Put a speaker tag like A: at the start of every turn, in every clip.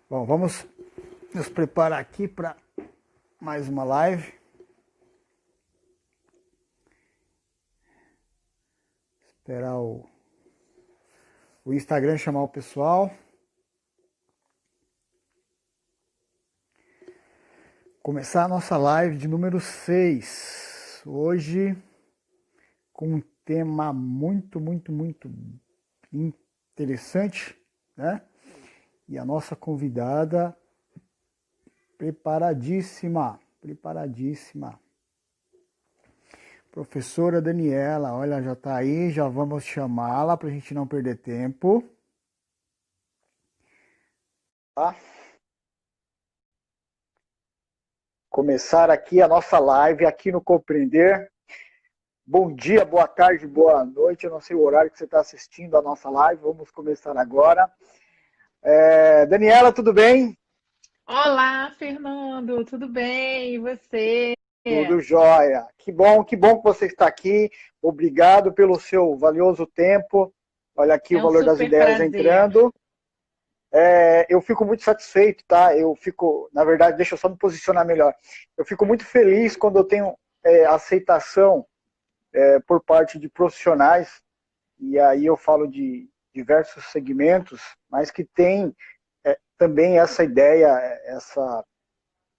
A: Bom, vamos nos preparar aqui para mais uma live. Esperar o Instagram chamar o pessoal. Começar a nossa live de número 6. Hoje com um tema muito interessante, né? E a nossa convidada preparadíssima. Professora Daniela, olha, já está aí, já vamos chamá-la para a gente não perder tempo. Tá? Começar aqui a nossa live aqui no Compreender. Bom dia, boa tarde, boa noite. Eu não sei o horário que você está assistindo a nossa live. Vamos começar agora. Daniela, tudo bem?
B: Olá, Fernando, tudo bem? E você?
A: Tudo jóia. Que bom que você está aqui. Obrigado pelo seu valioso tempo. Olha aqui o
B: É um
A: valor das
B: super
A: ideias
B: prazer.
A: entrando. Eu fico muito satisfeito, tá? Na verdade, deixa eu só me posicionar melhor. Eu fico muito feliz quando eu tenho aceitação por parte de profissionais, e aí eu falo de diversos segmentos, mas que tem também essa ideia,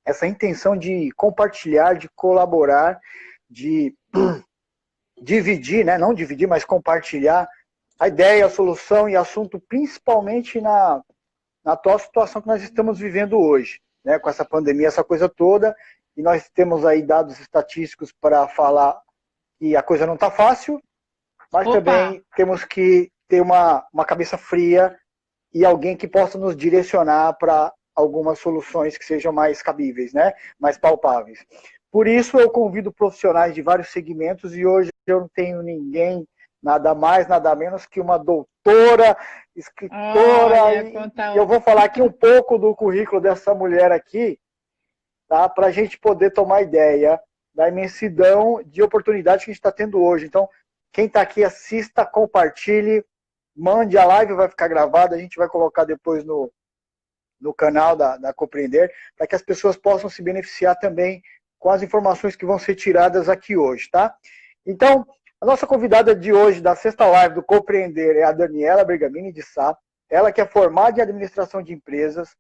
A: essa intenção de compartilhar, de colaborar, de dividir, né? Não dividir, mas compartilhar a ideia, a solução e assunto, principalmente na atual situação que nós estamos vivendo hoje, né? Com essa pandemia, essa coisa toda, e nós temos aí dados estatísticos para falar que a coisa não está fácil, mas
B: Opa,
A: também temos que ter uma cabeça fria e alguém que possa nos direcionar para algumas soluções que sejam mais cabíveis, né? Mais palpáveis. Por isso eu convido profissionais de vários segmentos e hoje eu não tenho ninguém, nada mais, nada menos que uma doutora, escritora,
B: olha,
A: e
B: conta.
A: eu vou falar aqui um pouco do currículo dessa mulher aqui, tá? Para a gente poder tomar ideia da imensidão de oportunidades que a gente está tendo hoje. Então, quem está aqui, assista, compartilhe, mande a live, vai ficar gravada, a gente vai colocar depois no canal da Compreender, para que as pessoas possam se beneficiar também com as informações que vão ser tiradas aqui hoje, tá? Então, a nossa convidada de hoje, da sexta live do Compreender, é a Daniela Bergamini de Sá, ela que é formada em administração de empresas,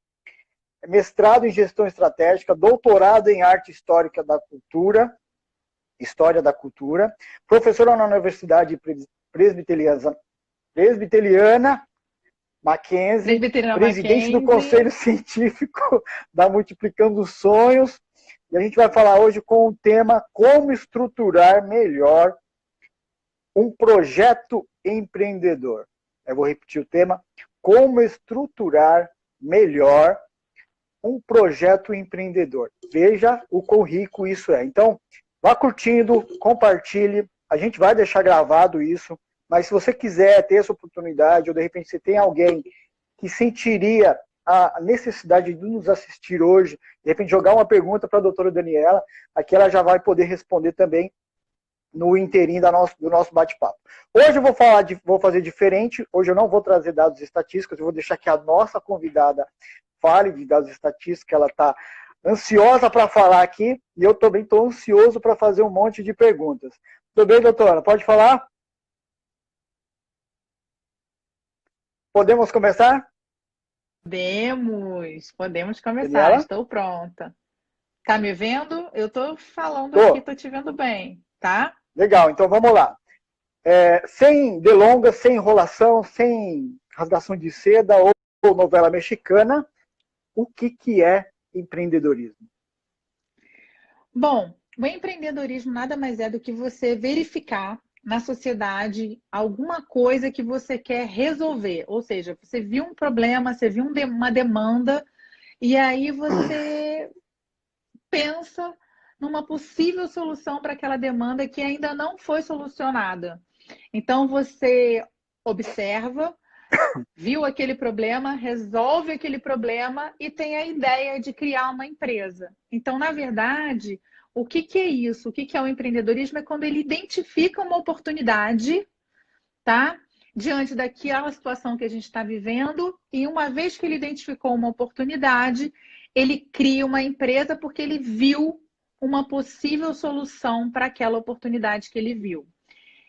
A: mestrado em gestão estratégica, doutorado em arte histórica da cultura, história da cultura, professora na Universidade Presbiteriana Mackenzie,
B: Presbiteriana
A: presidente do
B: Mackenzie.
A: Conselho Científico da Multiplicando Sonhos. E a gente vai falar hoje com o tema Como estruturar melhor um projeto empreendedor. Eu vou repetir o tema: Como estruturar melhor um projeto empreendedor. Veja o quão rico isso é. Então, vá curtindo, compartilhe. A gente vai deixar gravado isso, mas se você quiser ter essa oportunidade, ou de repente você tem alguém que sentiria a necessidade de nos assistir hoje, de repente jogar uma pergunta para a doutora Daniela, aqui ela já vai poder responder também no inteirinho do nosso bate-papo. Hoje eu vou fazer diferente, hoje eu não vou trazer dados estatísticos, eu vou deixar que a nossa convidada fale de dados estatísticos, ela está ansiosa para falar aqui, e eu também estou ansioso para fazer um monte de perguntas. Tudo bem, doutora? Pode falar? Podemos começar?
B: Podemos começar,
A: Daniela?
B: estou pronta. Tá me vendo? Eu tô falando aqui,
A: Tô.
B: tô te vendo bem, tá?
A: Legal, então vamos lá. Sem delongas, sem enrolação, sem rasgação de seda ou novela mexicana, o que é empreendedorismo?
B: Bom, o empreendedorismo nada mais é do que você verificar na sociedade alguma coisa que você quer resolver. Ou seja, você viu um problema, você viu uma demanda, e aí você pensa numa possível solução para aquela demanda que ainda não foi solucionada. Então você observa, viu aquele problema, resolve aquele problema e tem a ideia de criar uma empresa. Então, na verdade, o que que é isso? O que que é o empreendedorismo? É quando ele identifica uma oportunidade, tá? diante daquela situação que a gente está vivendo, e uma vez que ele identificou uma oportunidade, ele cria uma empresa porque ele viu uma possível solução para aquela oportunidade que ele viu.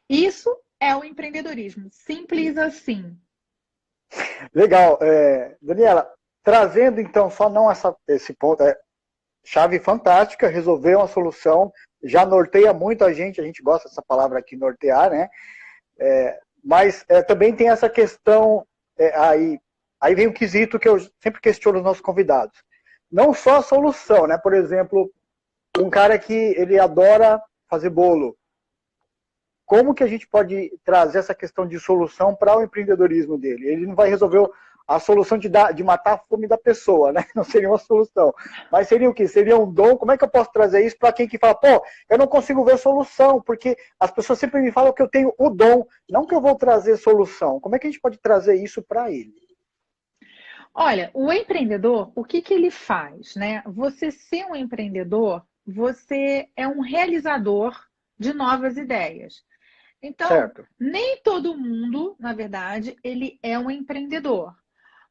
B: Isso é o empreendedorismo, simples assim.
A: Legal. Daniela, trazendo então só não esse ponto, chave fantástica, resolver uma solução, já norteia muito a gente gosta dessa palavra aqui, nortear, né? Mas também tem essa questão, aí vem um quesito que eu sempre questiono os nossos convidados. Não só a solução, né? Por exemplo, um cara que ele adora fazer bolo. Como que a gente pode trazer essa questão de solução para o empreendedorismo dele? Ele não vai resolver a solução de matar a fome da pessoa, né? Não seria uma solução. Mas seria o quê? Seria um dom. Como é que eu posso trazer isso para quem que fala, pô, eu não consigo ver solução, porque as pessoas sempre me falam que eu tenho o dom, não que eu vou trazer solução. Como é que a gente pode trazer isso para ele?
B: Olha, o empreendedor, o que ele faz, né? Você ser um empreendedor, você é um realizador de novas ideias. Então,
A: Certo.
B: nem todo mundo, na verdade, ele é um empreendedor.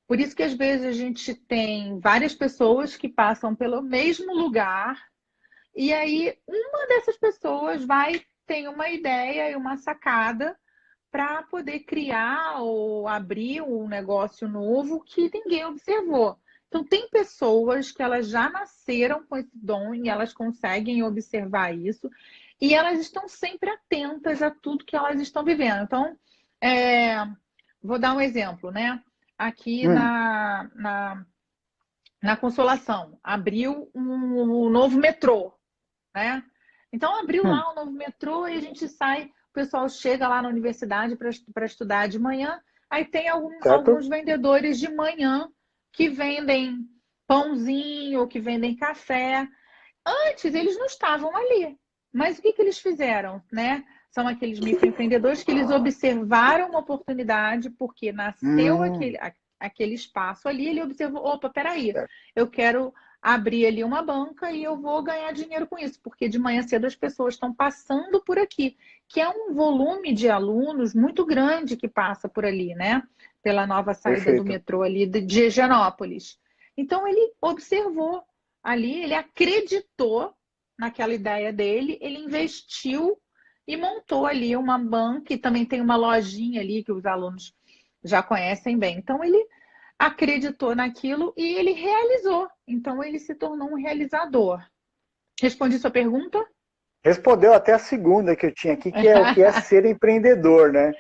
B: Por isso que às vezes a gente tem várias pessoas que passam pelo mesmo lugar e aí uma dessas pessoas vai ter uma ideia e uma sacada para poder criar ou abrir um negócio novo que ninguém observou. Então, tem pessoas que elas já nasceram com esse dom e elas conseguem observar isso e elas estão sempre atentas a tudo que elas estão vivendo. Então, é, vou dar um exemplo, né? Aqui na Consolação, abriu um novo metrô, né? Então, abriu
A: Hum,
B: lá o novo metrô e a gente sai, o pessoal chega lá na universidade para estudar de manhã, aí tem
A: certo?
B: alguns vendedores de manhã que vendem pãozinho, que vendem café. Antes, eles não estavam ali. Mas o que eles fizeram, né? São aqueles microempreendedores que eles observaram uma oportunidade, porque nasceu
A: Hum,
B: aquele espaço ali, ele observou, opa, peraí,
A: certo.
B: eu quero abrir ali uma banca e eu vou ganhar dinheiro com isso, porque de manhã cedo as pessoas estão passando por aqui, que é um volume de alunos muito grande que passa por ali, né? Pela nova saída do
A: Perfeito.
B: metrô ali de Higienópolis. Então ele observou ali, ele acreditou naquela ideia dele, ele investiu e montou ali uma banca e também tem uma lojinha ali que os alunos já conhecem bem. Então ele acreditou naquilo e ele realizou. Então ele se tornou um realizador. Respondi sua pergunta?
A: Respondeu até a segunda que eu tinha aqui, que é o que é ser empreendedor, né?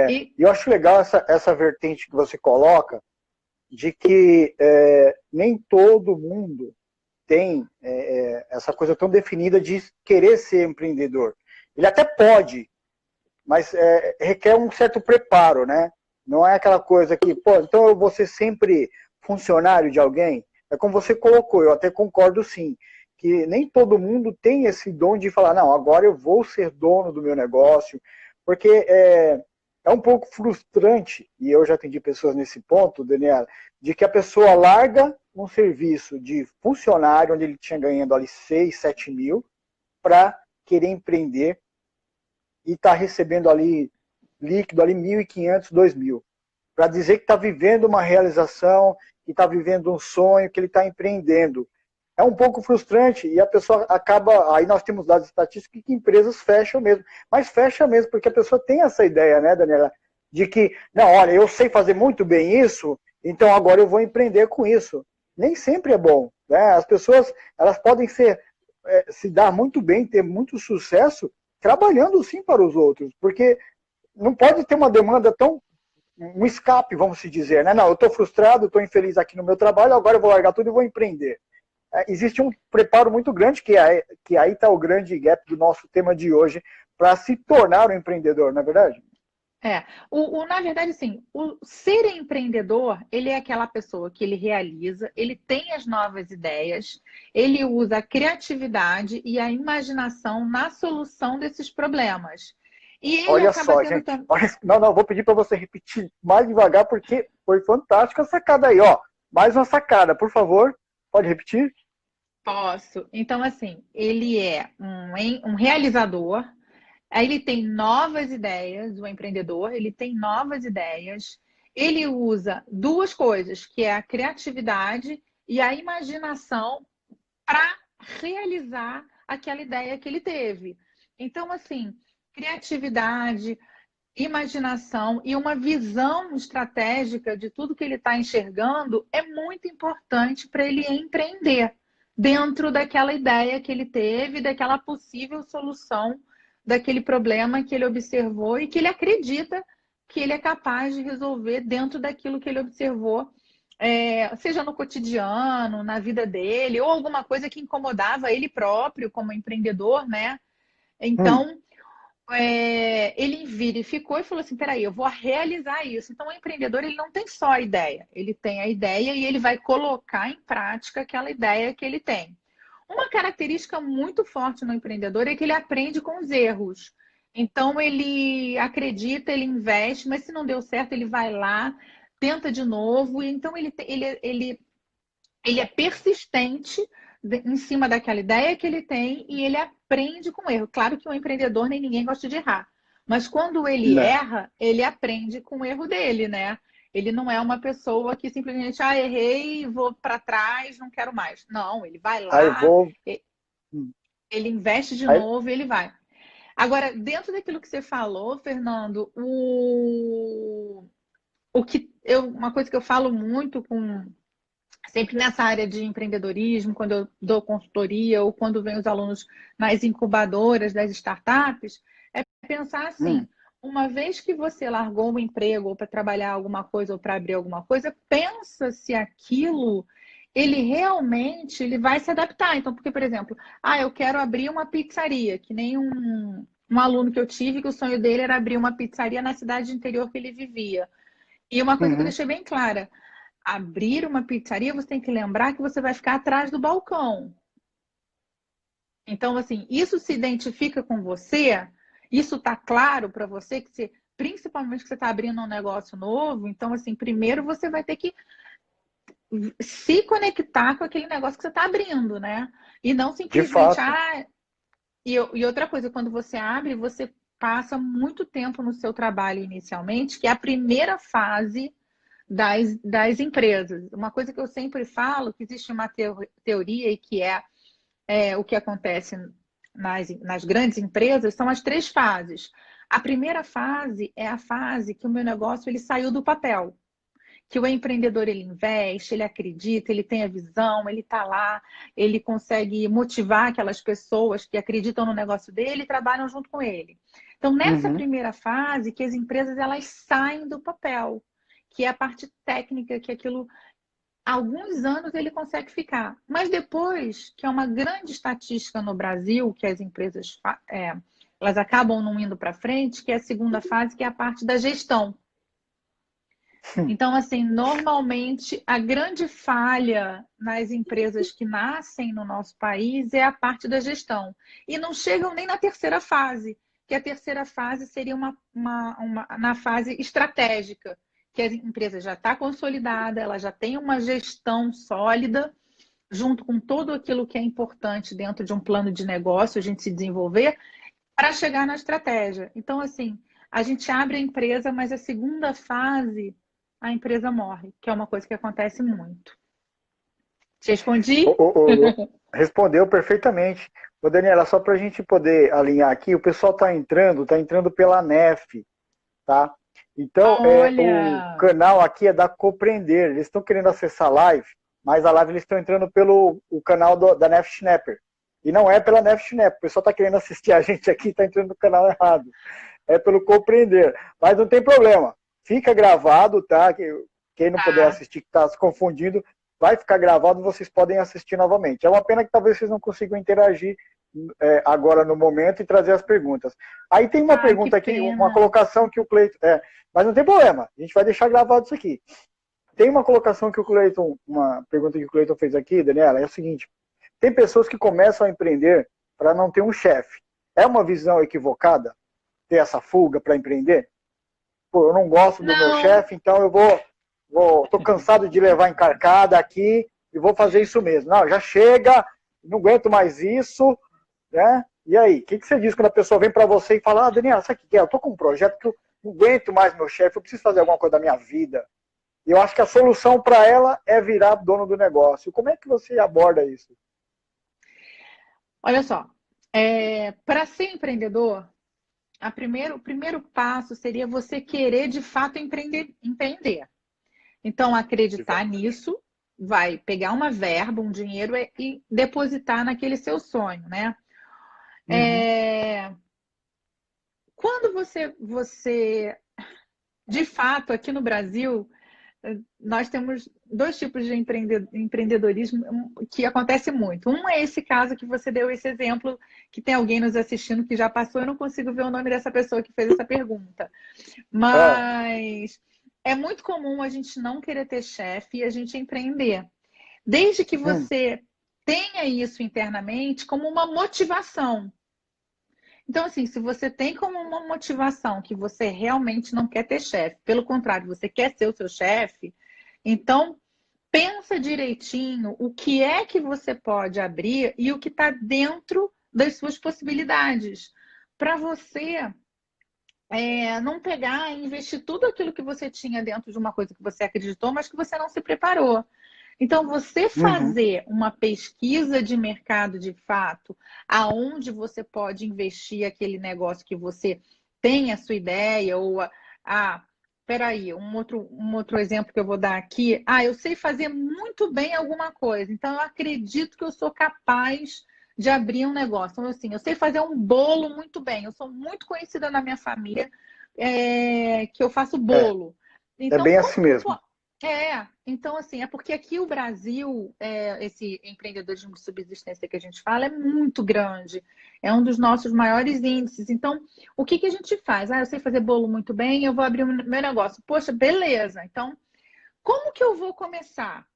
B: E
A: E eu acho legal essa vertente que você coloca, de que nem todo mundo tem essa coisa tão definida de querer ser empreendedor. Ele até pode, mas requer um certo preparo, né? Não é aquela coisa que, pô, então eu vou ser sempre funcionário de alguém. É como você colocou, eu até concordo sim, que nem todo mundo tem esse dom de falar, não, agora eu vou ser dono do meu negócio, porque é um pouco frustrante, e eu já atendi pessoas nesse ponto, Daniela, de que a pessoa larga um serviço de funcionário, onde ele tinha ganhando ali 6, 7 mil, para querer empreender e está recebendo ali líquido ali 1.500, 2.000, para dizer que está vivendo uma realização, que está vivendo um sonho, que ele está empreendendo. É um pouco frustrante e a pessoa acaba, aí nós temos dados estatísticos que empresas fecham mesmo, mas fecha mesmo porque a pessoa tem essa ideia, né, Daniela, de que, não, olha, eu sei fazer muito bem isso, então agora eu vou empreender com isso. Nem sempre é bom, né? As pessoas, elas podem se dar muito bem, ter muito sucesso trabalhando sim para os outros, porque não pode ter uma demanda tão, um escape, vamos se dizer, né? Não, eu estou frustrado, estou infeliz aqui no meu trabalho, agora eu vou largar tudo e vou empreender. Existe um preparo muito grande, que aí está o grande gap do nosso tema de hoje, para se tornar um empreendedor, não é verdade?
B: na verdade, sim, o ser empreendedor, ele é aquela pessoa que ele realiza, ele tem as novas ideias, ele usa a criatividade e a imaginação na solução desses problemas. E ele
A: Olha
B: acaba
A: só,
B: tendo
A: gente.
B: também.
A: Olha, não, vou pedir para você repetir mais devagar, porque foi fantástica a sacada aí, ó. Mais uma sacada, por favor. Pode repetir?
B: Posso. Então, assim, ele é um realizador, Aí ele tem novas ideias, o empreendedor, ele tem novas ideias, ele usa duas coisas, que é a criatividade e a imaginação para realizar aquela ideia que ele teve. Então, assim, criatividade, imaginação e uma visão estratégica de tudo que ele está enxergando é muito importante para ele empreender dentro daquela ideia que ele teve, daquela possível solução daquele problema que ele observou e que ele acredita que ele é capaz de resolver dentro daquilo que ele observou, seja no cotidiano, na vida dele, ou alguma coisa que incomodava ele próprio como empreendedor, né?
A: Hum,
B: Então, ele verificou e falou assim, peraí, eu vou realizar isso. Então, o empreendedor, ele não tem só a ideia, ele tem a ideia e ele vai colocar em prática aquela ideia que ele tem. Uma característica muito forte no empreendedor é que ele aprende com os erros. Então, ele acredita, ele investe, mas se não deu certo, ele vai lá, tenta de novo. Então, ele é persistente em cima daquela ideia que ele tem e ele aprende com o erro. Claro que o empreendedor nem ninguém gosta de errar, mas quando ele
A: né?
B: erra, ele aprende com o erro dele, né? Ele não é uma pessoa que simplesmente, errei, vou para trás, não quero mais. Não, ele vai
A: Aí
B: lá,
A: vou. hum,
B: ele investe de
A: Aí,
B: novo e ele vai. Agora, dentro daquilo que você falou, Fernando, uma coisa que eu falo muito com sempre nessa área de empreendedorismo, quando eu dou consultoria ou quando vem os alunos nas incubadoras das startups, é pensar assim,
A: hum,
B: uma vez que você largou um emprego ou para trabalhar alguma coisa ou para abrir alguma coisa, pensa se aquilo ele vai se adaptar. Então, porque, por exemplo, eu quero abrir uma pizzaria, que nem um aluno que eu tive, que o sonho dele era abrir uma pizzaria na cidade interior que ele vivia. E uma coisa que eu
A: uhum,
B: deixei bem clara, abrir uma pizzaria, você tem que lembrar que você vai ficar atrás do balcão. Então, assim, isso se identifica com você? Isso está claro para você que você, principalmente que você está abrindo um negócio novo? Então, assim, primeiro você vai ter que se conectar com aquele negócio que você está abrindo, né? E não
A: de
B: simplesmente,
A: fato.
B: e outra coisa, quando você abre, você passa muito tempo no seu trabalho inicialmente, que é a primeira fase das empresas. Uma coisa que eu sempre falo, que existe uma teoria e que é o que acontece nas grandes empresas, são as três fases. A primeira fase é a fase que o meu negócio ele saiu do papel. Que o empreendedor ele investe, ele acredita, ele tem a visão, ele está lá, ele consegue motivar aquelas pessoas que acreditam no negócio dele e trabalham junto com ele. Então, nessa
A: Uhum,
B: primeira fase, que as empresas elas saem do papel, que é a parte técnica, que aquilo, alguns anos ele consegue ficar. Mas depois, que é uma grande estatística no Brasil, que as empresas elas acabam não indo para frente, que é a segunda fase, que é a parte da gestão. Então, assim, normalmente a grande falha nas empresas que nascem no nosso país é a parte da gestão. E não chegam nem na terceira fase, que a terceira fase seria na fase estratégica, que a empresa já está consolidada, ela já tem uma gestão sólida, junto com tudo aquilo que é importante dentro de um plano de negócio, a gente se desenvolver, para chegar na estratégia. Então, assim, a gente abre a empresa, mas a segunda fase a empresa morre, que é uma coisa que acontece muito. Te respondi?
A: Respondeu perfeitamente. Ô, Daniela, só para a gente poder alinhar aqui, o pessoal está entrando pela NEF, tá? Então, o
B: Olha,
A: canal aqui é da Compreender. Eles estão querendo acessar a live, mas a live eles estão entrando pelo o canal da NEF Schnapper. E não é pela NEF Schnapper. O pessoal está querendo assistir a gente aqui, está entrando no canal errado. É pelo Compreender. Mas não tem problema. Fica gravado, tá? Quem não puder
B: tá.
A: assistir, que está se confundindo, vai ficar gravado, vocês podem assistir novamente. É uma pena que talvez vocês não consigam interagir agora no momento e trazer as perguntas. Aí tem uma
B: Ai, que
A: pergunta aqui, uma
B: pena.
A: colocação que o Cleiton... mas não tem problema, a gente vai deixar gravado isso aqui. Tem uma colocação que o Cleiton, uma pergunta que o Cleiton fez aqui, Daniela, é o seguinte: tem pessoas que começam a empreender para não ter um chefe. É uma visão equivocada ter essa fuga para empreender? Pô, eu não gosto do meu
B: Não,
A: chefe, então eu tô cansado de levar encarcada aqui e vou fazer isso mesmo. Não, já chega, não aguento mais isso, né? E aí, o que você diz quando a pessoa vem para você e fala, Daniela, sabe o que é? Eu tô com um projeto que eu não aguento mais meu chefe, eu preciso fazer alguma coisa da minha vida. E eu acho que a solução para ela é virar dono do negócio. Como é que você aborda isso?
B: Olha só, para ser empreendedor, o primeiro passo seria você querer de fato empreender. Então, acreditar nisso, vai pegar uma verba, um dinheiro e depositar naquele seu sonho, né?
A: Uhum.
B: Quando você, de fato, aqui no Brasil, nós temos dois tipos de empreendedorismo que acontece muito. Um é esse caso que você deu esse exemplo, que tem alguém nos assistindo que já passou, eu não consigo ver o nome dessa pessoa que fez essa pergunta.
A: Ah,
B: Mas é muito comum a gente não querer ter chefe e a gente empreender. Desde que
A: hum,
B: você tenha isso internamente como uma motivação. Então, assim, se você tem como uma motivação que você realmente não quer ter chefe, pelo contrário, você quer ser o seu chefe, então pensa direitinho o que é que você pode abrir e o que está dentro das suas possibilidades. Para você não pegar e investir tudo aquilo que você tinha dentro de uma coisa que você acreditou, mas que você não se preparou. Então, você
A: uhum.
B: fazer uma pesquisa de mercado de fato, aonde você pode investir aquele negócio que você tem a sua ideia, ou peraí, um outro exemplo que eu vou dar aqui. Eu sei fazer muito bem alguma coisa, então eu acredito que eu sou capaz de abrir um negócio. Então, assim, eu sei fazer um bolo muito bem, eu sou muito conhecida na minha família que eu faço
A: É,
B: bolo.
A: é
B: Então,
A: bem
B: como
A: assim
B: que eu
A: mesmo.
B: então, assim, é porque aqui o Brasil, esse empreendedorismo de subsistência que a gente fala, é muito grande. É um dos nossos maiores índices. Então, o que que a gente faz? Eu sei fazer bolo muito bem, eu vou abrir o meu negócio. Poxa, beleza. Então, como que eu vou começar?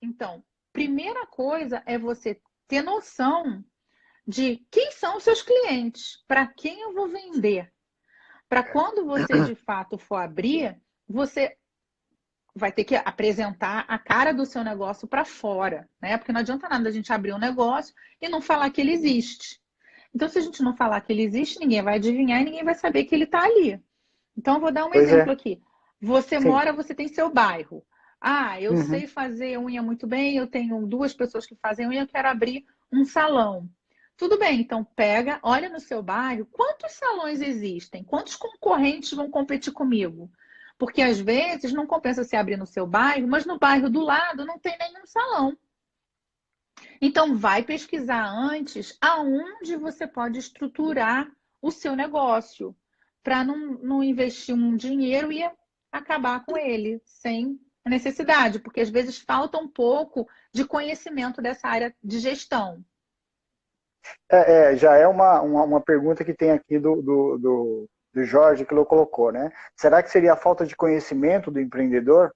B: Então, primeira coisa é você ter noção de quem são os seus clientes, para quem eu vou vender. Para quando você de fato for abrir, você vai ter que apresentar a cara do seu negócio para fora, né? Porque não adianta nada a gente abrir um negócio e não falar que ele existe. Então, se a gente não falar que ele existe, ninguém vai adivinhar e ninguém vai saber que ele está ali. Então, eu vou dar um
A: Pois
B: exemplo
A: é,
B: aqui. Você
A: sim.
B: mora, você tem seu bairro. Eu
A: Uhum.
B: sei fazer unha muito bem, eu tenho duas pessoas que fazem unha, eu quero abrir um salão. Tudo bem, então pega, olha no seu bairro, quantos salões existem? Quantos concorrentes vão competir comigo? Porque às vezes não compensa se abrir no seu bairro, mas no bairro do lado não tem nenhum salão. Então vai pesquisar antes aonde você pode estruturar o seu negócio, para não investir um dinheiro e acabar com ele sem necessidade, porque às vezes falta um pouco de conhecimento dessa área de gestão.
A: Já é uma pergunta que tem aqui do Jorge que ele colocou, né? Será que seria a falta de conhecimento do empreendedor?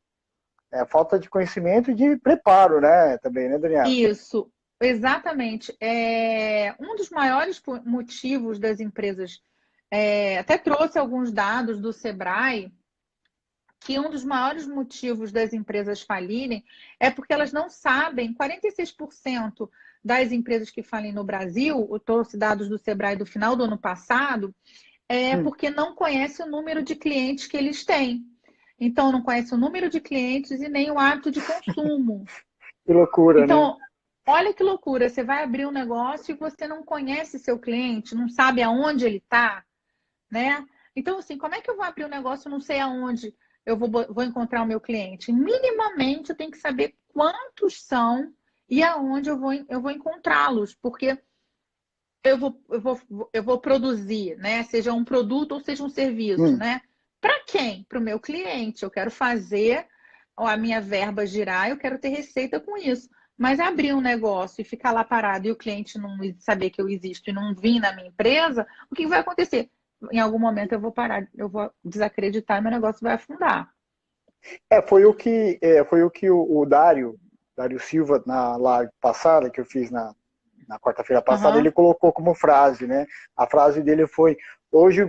A: É a falta de conhecimento e de preparo, né? Também, né, Daniela?
B: Isso, exatamente. Um dos maiores motivos das empresas, até trouxe alguns dados do Sebrae, que um dos maiores motivos das empresas falirem é porque elas não sabem, 46% das empresas que falem no Brasil, eu trouxe dados do Sebrae do final do ano passado,
A: Hum,
B: porque não conhece o número de clientes que eles têm. Então, não conhece o número de clientes e nem o hábito de consumo.
A: que loucura, né?
B: Então, olha que loucura, você vai abrir um negócio e você não conhece seu cliente, não sabe aonde ele está, né? Então, assim, como é que eu vou abrir um negócio e não sei aonde eu vou encontrar o meu cliente? Minimamente, eu tenho que saber quantos são e aonde eu vou encontrá-los, porque eu vou produzir, né? Seja um produto ou seja um serviço,
A: Hum.
B: né? Para quem? Para o meu cliente. Eu quero fazer a minha verba girar, eu quero ter receita com isso. Mas abrir um negócio e ficar lá parado e o cliente não saber que eu existo e não vir na minha empresa, o que vai acontecer? Em algum momento eu vou parar, eu vou desacreditar e meu negócio vai afundar.
A: Foi o que o Dário Silva, na live passada, que eu fiz na quarta-feira passada, ele
B: Uhum.
A: colocou como frase, né? A frase dele foi: hoje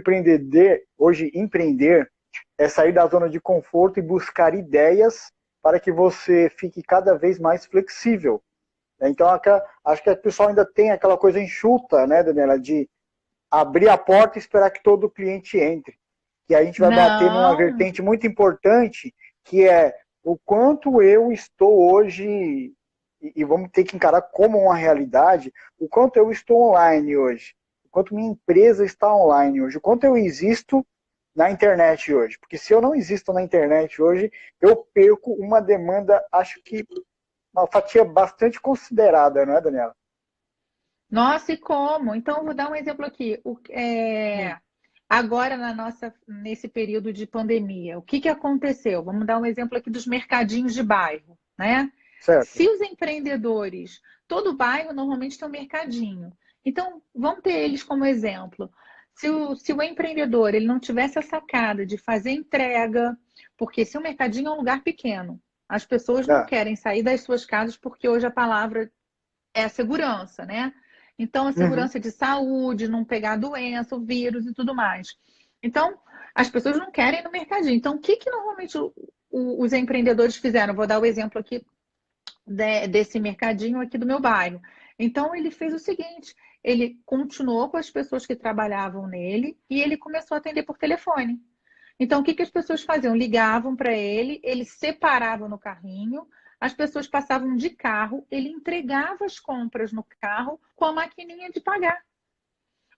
A: empreender é sair da zona de conforto e buscar ideias para que você fique cada vez mais flexível. Então, acho que o pessoal ainda tem aquela coisa enxuta, né, Daniela, de abrir a porta e esperar que todo cliente entre. Que a gente vai bater numa
B: Não,
A: vertente muito importante, que é o quanto eu estou hoje, e vamos ter que encarar como uma realidade, o quanto eu estou online hoje, o quanto minha empresa está online hoje, o quanto eu existo na internet hoje. Porque se eu não existo na internet hoje, eu perco uma demanda, acho que uma fatia bastante considerada, não é, Daniela?
B: nossa, e como? Então, eu vou dar um exemplo aqui.
A: Hum,
B: Agora, nesse período de pandemia, o que que aconteceu? Vamos dar um exemplo aqui dos mercadinhos de bairro, né?
A: certo.
B: Se os empreendedores, todo bairro normalmente tem um mercadinho. Então, vamos ter eles como exemplo. Se o empreendedor ele não tivesse a sacada de fazer entrega, porque se o mercadinho é um lugar pequeno, as pessoas não
A: Ah,
B: querem sair das suas casas porque hoje a palavra é a segurança, né? Então, a
A: uhum,
B: segurança de saúde, não pegar doença, o vírus e tudo mais. Então, as pessoas não querem ir no mercadinho. Então, o que que normalmente os empreendedores fizeram? Vou dar o exemplo aqui desse mercadinho aqui do meu bairro. Então, ele fez o seguinte: ele continuou com as pessoas que trabalhavam nele e ele começou a atender por telefone. Então, o que que as pessoas faziam? Ligavam para ele separava no carrinho, as pessoas passavam de carro, ele entregava as compras no carro com a maquininha de pagar.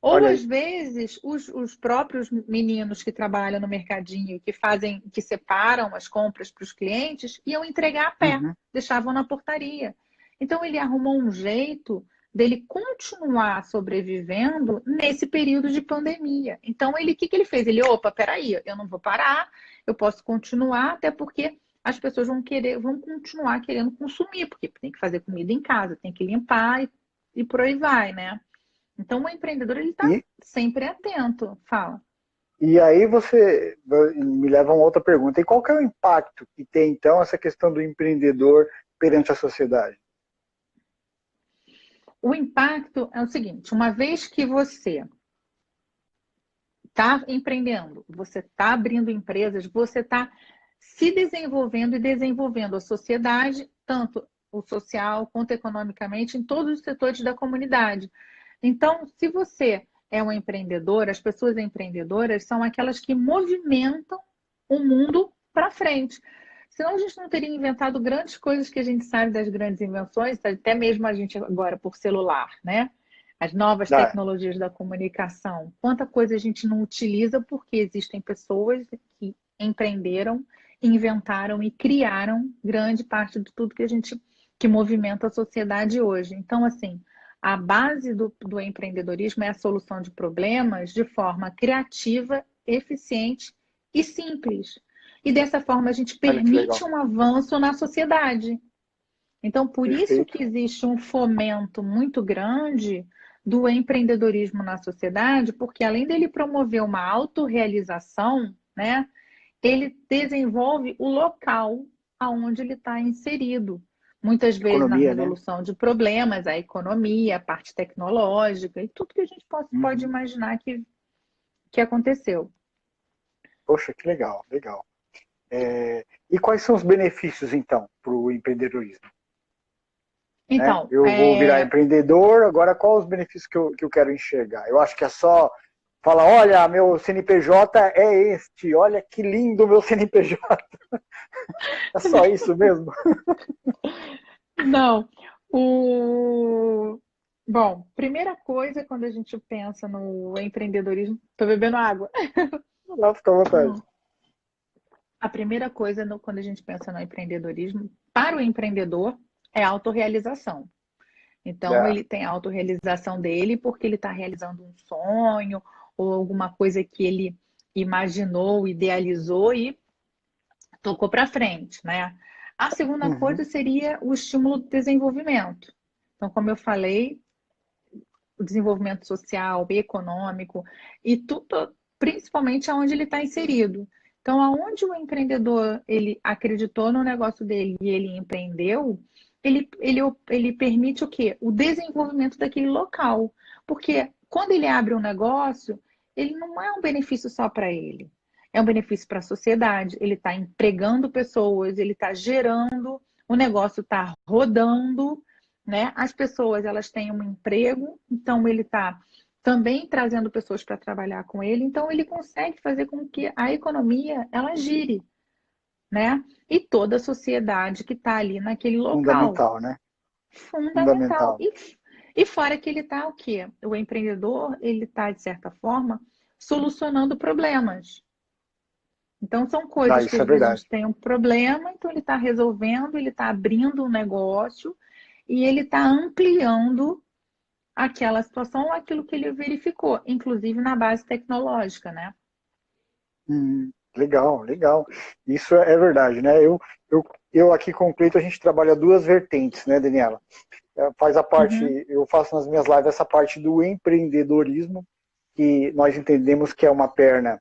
B: Ou
A: olha
B: às
A: aí.
B: vezes os próprios meninos que trabalham no mercadinho, que fazem, que separam as compras para os clientes, iam entregar a pé,
A: Uhum.
B: deixavam na portaria. Então ele arrumou um jeito dele continuar sobrevivendo nesse período de pandemia. Então ele, o que que ele fez? Ele, opa, peraí, eu não vou parar, eu posso continuar, até porque as pessoas vão continuar querendo consumir, porque tem que fazer comida em casa, tem que limpar e por aí vai, né? Então, o empreendedor ele está
A: E,
B: sempre atento. Fala.
A: e aí você me leva a uma outra pergunta. E qual que é o impacto que tem, então, essa questão do empreendedor perante a sociedade?
B: O impacto é o seguinte: uma vez que você está empreendendo, você está abrindo empresas, você está se desenvolvendo e desenvolvendo a sociedade, tanto o social quanto economicamente, em todos os setores da comunidade. Então, se você é um empreendedor, as pessoas empreendedoras são aquelas que movimentam o mundo para frente. Senão a gente não teria inventado grandes coisas que a gente sabe das grandes invenções, até mesmo a gente agora por celular, né? As novas
A: Ah,
B: tecnologias da comunicação. Quanta coisa a gente não utiliza porque existem pessoas que empreenderam, inventaram e criaram grande parte de tudo que movimenta a sociedade hoje. Então, assim, a base do empreendedorismo é a solução de problemas de forma criativa, eficiente e simples. E dessa forma a gente
A: olha que
B: permite
A: legal.
B: um avanço na sociedade. Então, por isso
A: Perfeito.
B: que existe um fomento muito grande do empreendedorismo na sociedade, porque além dele promover uma autorrealização, né, ele desenvolve o local aonde ele está inserido. Muitas vezes na
A: Economia, né?
B: resolução de problemas, a economia, a parte tecnológica e tudo que a gente pode
A: Uhum.
B: imaginar que aconteceu.
A: Poxa, que legal, legal. E quais são os benefícios, então, para o empreendedorismo? Né?
B: Então,
A: Eu vou virar empreendedor, agora quais os benefícios que eu quero enxergar? Eu acho que é só falar, olha, meu CNPJ é este, olha que lindo meu CNPJ. É só isso mesmo?
B: não, bom, primeira coisa quando a gente pensa no empreendedorismo, estou bebendo água.
A: Não, fica à vontade.
B: A primeira coisa quando a gente pensa no empreendedorismo, para o empreendedor, é a autorrealização. Então,
A: É.
B: ele tem a autorrealização dele porque ele está realizando um sonho ou alguma coisa que ele imaginou, idealizou e tocou para frente, né? A segunda
A: Uhum.
B: coisa seria o estímulo do desenvolvimento. Então, como eu falei, o desenvolvimento social, econômico e tudo, principalmente aonde ele está inserido. Então, aonde o empreendedor ele acreditou no negócio dele e ele empreendeu, ele permite o quê? O desenvolvimento daquele local. Porque quando ele abre um negócio, ele não é um benefício só para ele. É um benefício para a sociedade, ele está empregando pessoas, ele está gerando, o negócio está rodando né? As pessoas, elas têm um emprego, então ele está também trazendo pessoas para trabalhar com ele, então ele consegue fazer com que a economia ela gire, né? E toda a sociedade que está ali naquele local.
A: Fundamental, né?
B: Fundamental.
A: Fundamental.
B: E fora que ele está o quê? O empreendedor, ele está, de certa forma, solucionando problemas. Então, são
A: Ah,
B: coisas que
A: isso
B: às
A: é
B: vezes a
A: verdade.
B: gente tem um problema, então ele está resolvendo, ele está abrindo um negócio e ele está ampliando aquela situação, aquilo que ele verificou, inclusive na base tecnológica, né?
A: Legal, legal. Isso é verdade, né? Eu aqui com o Cleito, a gente trabalha duas vertentes, né, Daniela? Faz a parte,
B: Uhum,
A: eu faço nas minhas lives essa parte do empreendedorismo, que nós entendemos que é uma perna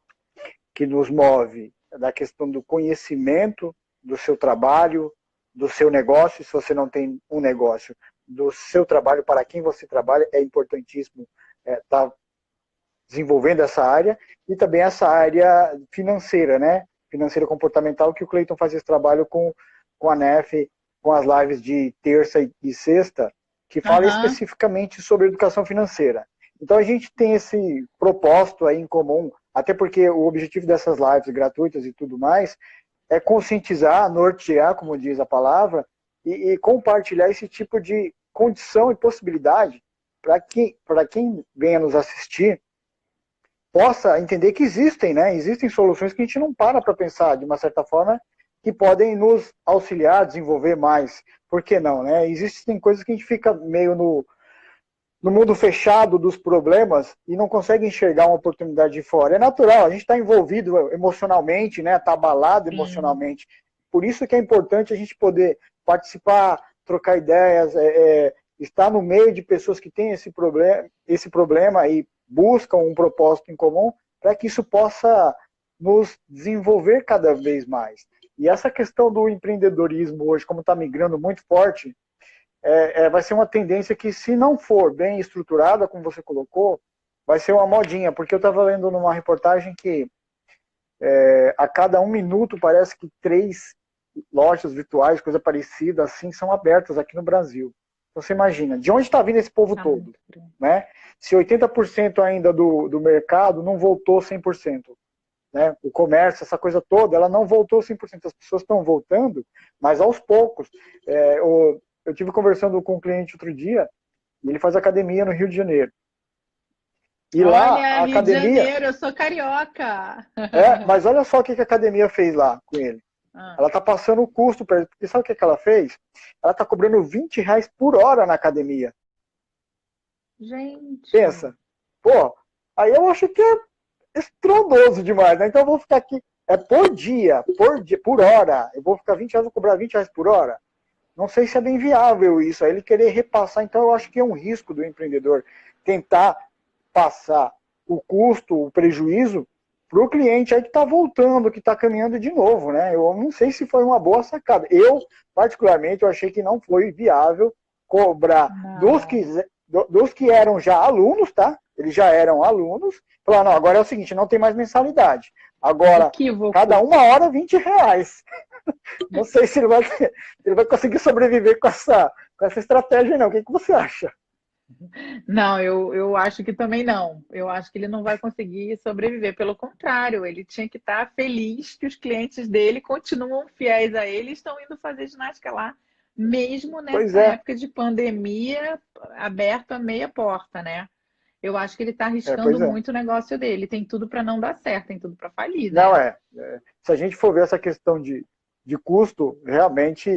A: que nos move da questão do conhecimento do seu trabalho, do seu negócio, se você não tem um negócio, do seu trabalho, para quem você trabalha, é importantíssimo estar desenvolvendo essa área, e também essa área financeira, né? Financeira comportamental, que o Cleiton faz esse trabalho com a NEF, com as lives de terça e sexta, que fala
B: aham,
A: especificamente sobre educação financeira. Então a gente tem esse propósito aí em comum, até porque o objetivo dessas lives gratuitas e tudo mais é conscientizar, nortear, como diz a palavra, e compartilhar esse tipo de condição e possibilidade para quem venha nos assistir possa entender que existem, né? Existem soluções que a gente não para pensar, de uma certa forma, que podem nos auxiliar a desenvolver mais. Por que não, né? Existem coisas que a gente fica meio no mundo fechado dos problemas e não consegue enxergar uma oportunidade de fora. É natural, a gente está envolvido emocionalmente, né? Está abalado
B: sim.
A: emocionalmente. Por isso que é importante a gente poder participar, trocar ideias, estar no meio de pessoas que têm esse problema e buscam um propósito em comum para que isso possa nos desenvolver cada vez mais. E essa questão do empreendedorismo hoje, como está migrando muito forte, vai ser uma tendência que, se não for bem estruturada, como você colocou, vai ser uma modinha, porque eu estava lendo numa reportagem que a cada um minuto parece que 3 lojas virtuais, coisa parecida assim, são abertas aqui no Brasil. Então você imagina, de onde está vindo esse povo
B: Tá
A: todo?
B: muito grande.
A: Né? Se 80% ainda do mercado não voltou 100%. Né? O comércio, essa coisa toda, ela não voltou 100%. As pessoas estão voltando, mas aos poucos. Eu tive conversando com um cliente outro dia, e ele faz academia no Rio de Janeiro. E lá,
B: Olha,
A: a
B: Rio de
A: academia...
B: Janeiro, eu sou carioca.
A: Mas olha só o que a academia fez lá com ele.
B: Ah,
A: Ela está passando o custo para ele. Porque sabe o que ela fez? Ela está cobrando R$ 20 por hora na academia.
B: gente,
A: Pensa. Pô, aí eu acho que é estrondoso demais, né? Então eu vou ficar aqui. É por hora. Eu vou ficar R$ 20, vou cobrar R$ 20 por hora. Não sei se é bem viável isso. Aí ele querer repassar. Então eu acho que é um risco do empreendedor tentar passar o custo, o prejuízo para o cliente aí que está voltando, que está caminhando de novo, né? Eu não sei se foi uma boa sacada. Eu, particularmente, eu achei que não foi viável cobrar
B: não.
A: dos que eram já alunos, tá? Eles já eram alunos. Falar, não, agora é o seguinte, não tem mais mensalidade. Agora, cada
B: Equívoco.
A: uma hora R$ 20. Não sei se ele vai conseguir sobreviver com essa estratégia, não. O que você acha?
B: Não, eu acho que também não. Eu acho que ele não vai conseguir sobreviver. Pelo contrário, ele tinha que estar feliz que os clientes dele continuam fiéis a ele e estão indo fazer ginástica lá, mesmo
A: Pois
B: nessa
A: é,
B: época de pandemia, aberto a meia porta, né? Eu acho que ele está arriscando
A: pois é.
B: muito o negócio dele. Tem tudo para não dar certo, tem tudo para falir,
A: Não
B: né?
A: se a gente for ver essa questão de custo, realmente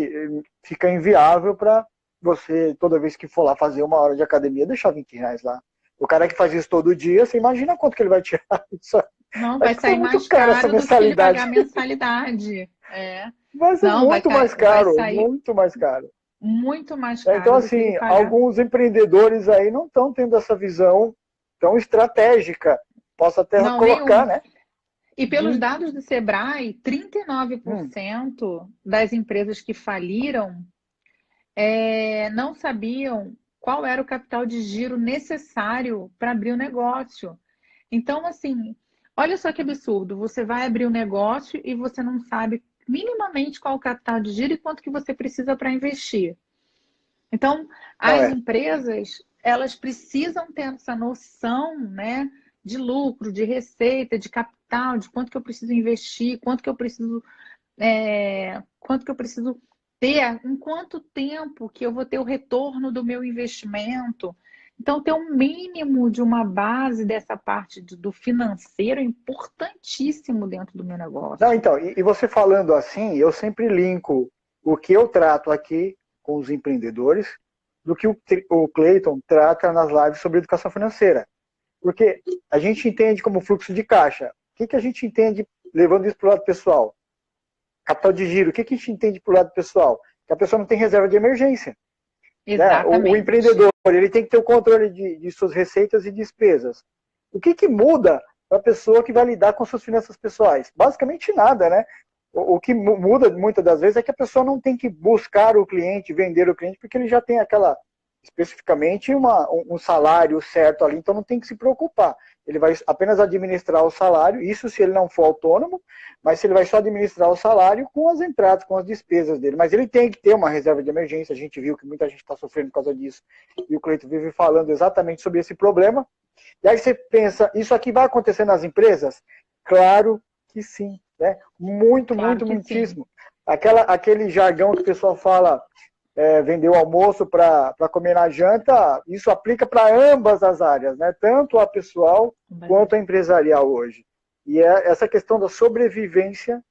A: fica inviável para você, toda vez que for lá fazer uma hora de academia, deixar R$ 20 lá. O cara que faz isso todo dia, você imagina quanto que ele vai tirar disso.
B: Não, vai
A: Acho que sai
B: sair
A: muito
B: mais
A: caro essa
B: caro do que ele
A: mensalidade.
B: pagar mensalidade. É.
A: Vai ser
B: Não,
A: muito mais
B: vai
A: caro,
B: sair
A: muito mais caro.
B: muito mais
A: Então,
B: caro do que ele
A: assim,
B: pagar.
A: alguns empreendedores aí não estão tendo essa visão tão estratégica, posso até
B: Não,
A: colocar,
B: nenhuma.
A: né?
B: E pelos
A: De,
B: dados do Sebrae, 39% das empresas que faliram não sabiam qual era o capital de giro necessário para abrir o negócio. Então, assim, olha só que absurdo. Você vai abrir o negócio e você não sabe minimamente qual o capital de giro e quanto que você precisa para investir. Então,
A: Não
B: as
A: é.
B: empresas, elas precisam ter essa noção, né, de lucro, de receita, de capital, de quanto que eu preciso investir, quanto que eu preciso ter, em quanto tempo que eu vou ter o retorno do meu investimento. Então, ter um mínimo de uma base dessa parte do financeiro é importantíssimo dentro do meu
A: Não,
B: negócio.
A: então, e você falando assim, eu sempre linko o que eu trato aqui com os empreendedores do que o Clayton trata nas lives sobre educação financeira. Porque a gente entende como fluxo de caixa. O que a gente entende levando isso para o lado pessoal? Capital de giro. O que a gente entende para o lado pessoal? Que a pessoa não tem reserva de emergência. Né? O
B: Exatamente.
A: empreendedor ele tem que ter o controle de suas receitas e despesas. O que muda para a pessoa que vai lidar com suas finanças pessoais? Basicamente nada, né? O que muda muitas das vezes é que a pessoa não tem que buscar o cliente, vender o cliente, porque ele já tem aquela, especificamente, um salário certo ali, então não tem que se preocupar. Ele vai apenas administrar o salário, isso se ele não for autônomo, mas se ele vai só administrar o salário com as entradas, com as despesas dele. Mas ele tem que ter uma reserva de emergência, a gente viu que muita gente está sofrendo por causa disso, e o Cleiton vive falando exatamente sobre esse problema. E aí você pensa, isso aqui vai acontecer nas empresas? Claro que sim, né? Muito,
B: Claro
A: muito,
B: que sim.
A: muitíssimo. Aquele jargão que o pessoal fala, vender o almoço para comer na janta, isso aplica para ambas as áreas, né? Tanto a pessoal quanto a empresarial hoje. E essa questão da sobrevivência,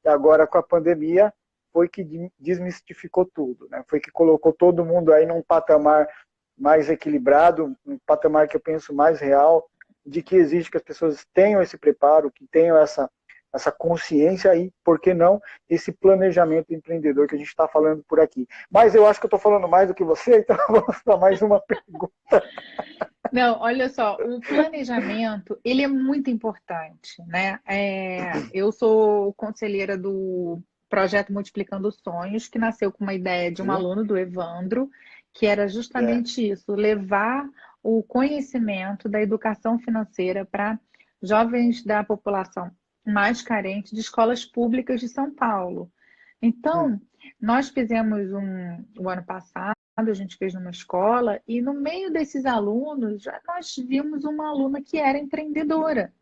A: agora com a pandemia, foi que desmistificou tudo, né? Foi que colocou todo mundo aí num patamar mais equilibrado, um patamar que eu penso mais real, de que existe que as pessoas tenham esse preparo, que tenham essa consciência aí, por que não, esse planejamento empreendedor que a gente está falando por aqui. Mas eu acho que eu estou falando mais do que você, então vamos para mais uma pergunta.
B: Não, olha só, o planejamento, ele é muito importante, né? Eu sou conselheira do projeto Multiplicando Sonhos, que nasceu com uma ideia de um aluno do Evandro, que era justamente isso, levar o conhecimento da educação financeira para jovens da população mais carente de escolas públicas de São Paulo. Então, nós fizemos o ano passado, a gente fez numa escola, e no meio desses alunos, já nós vimos uma aluna que era empreendedora,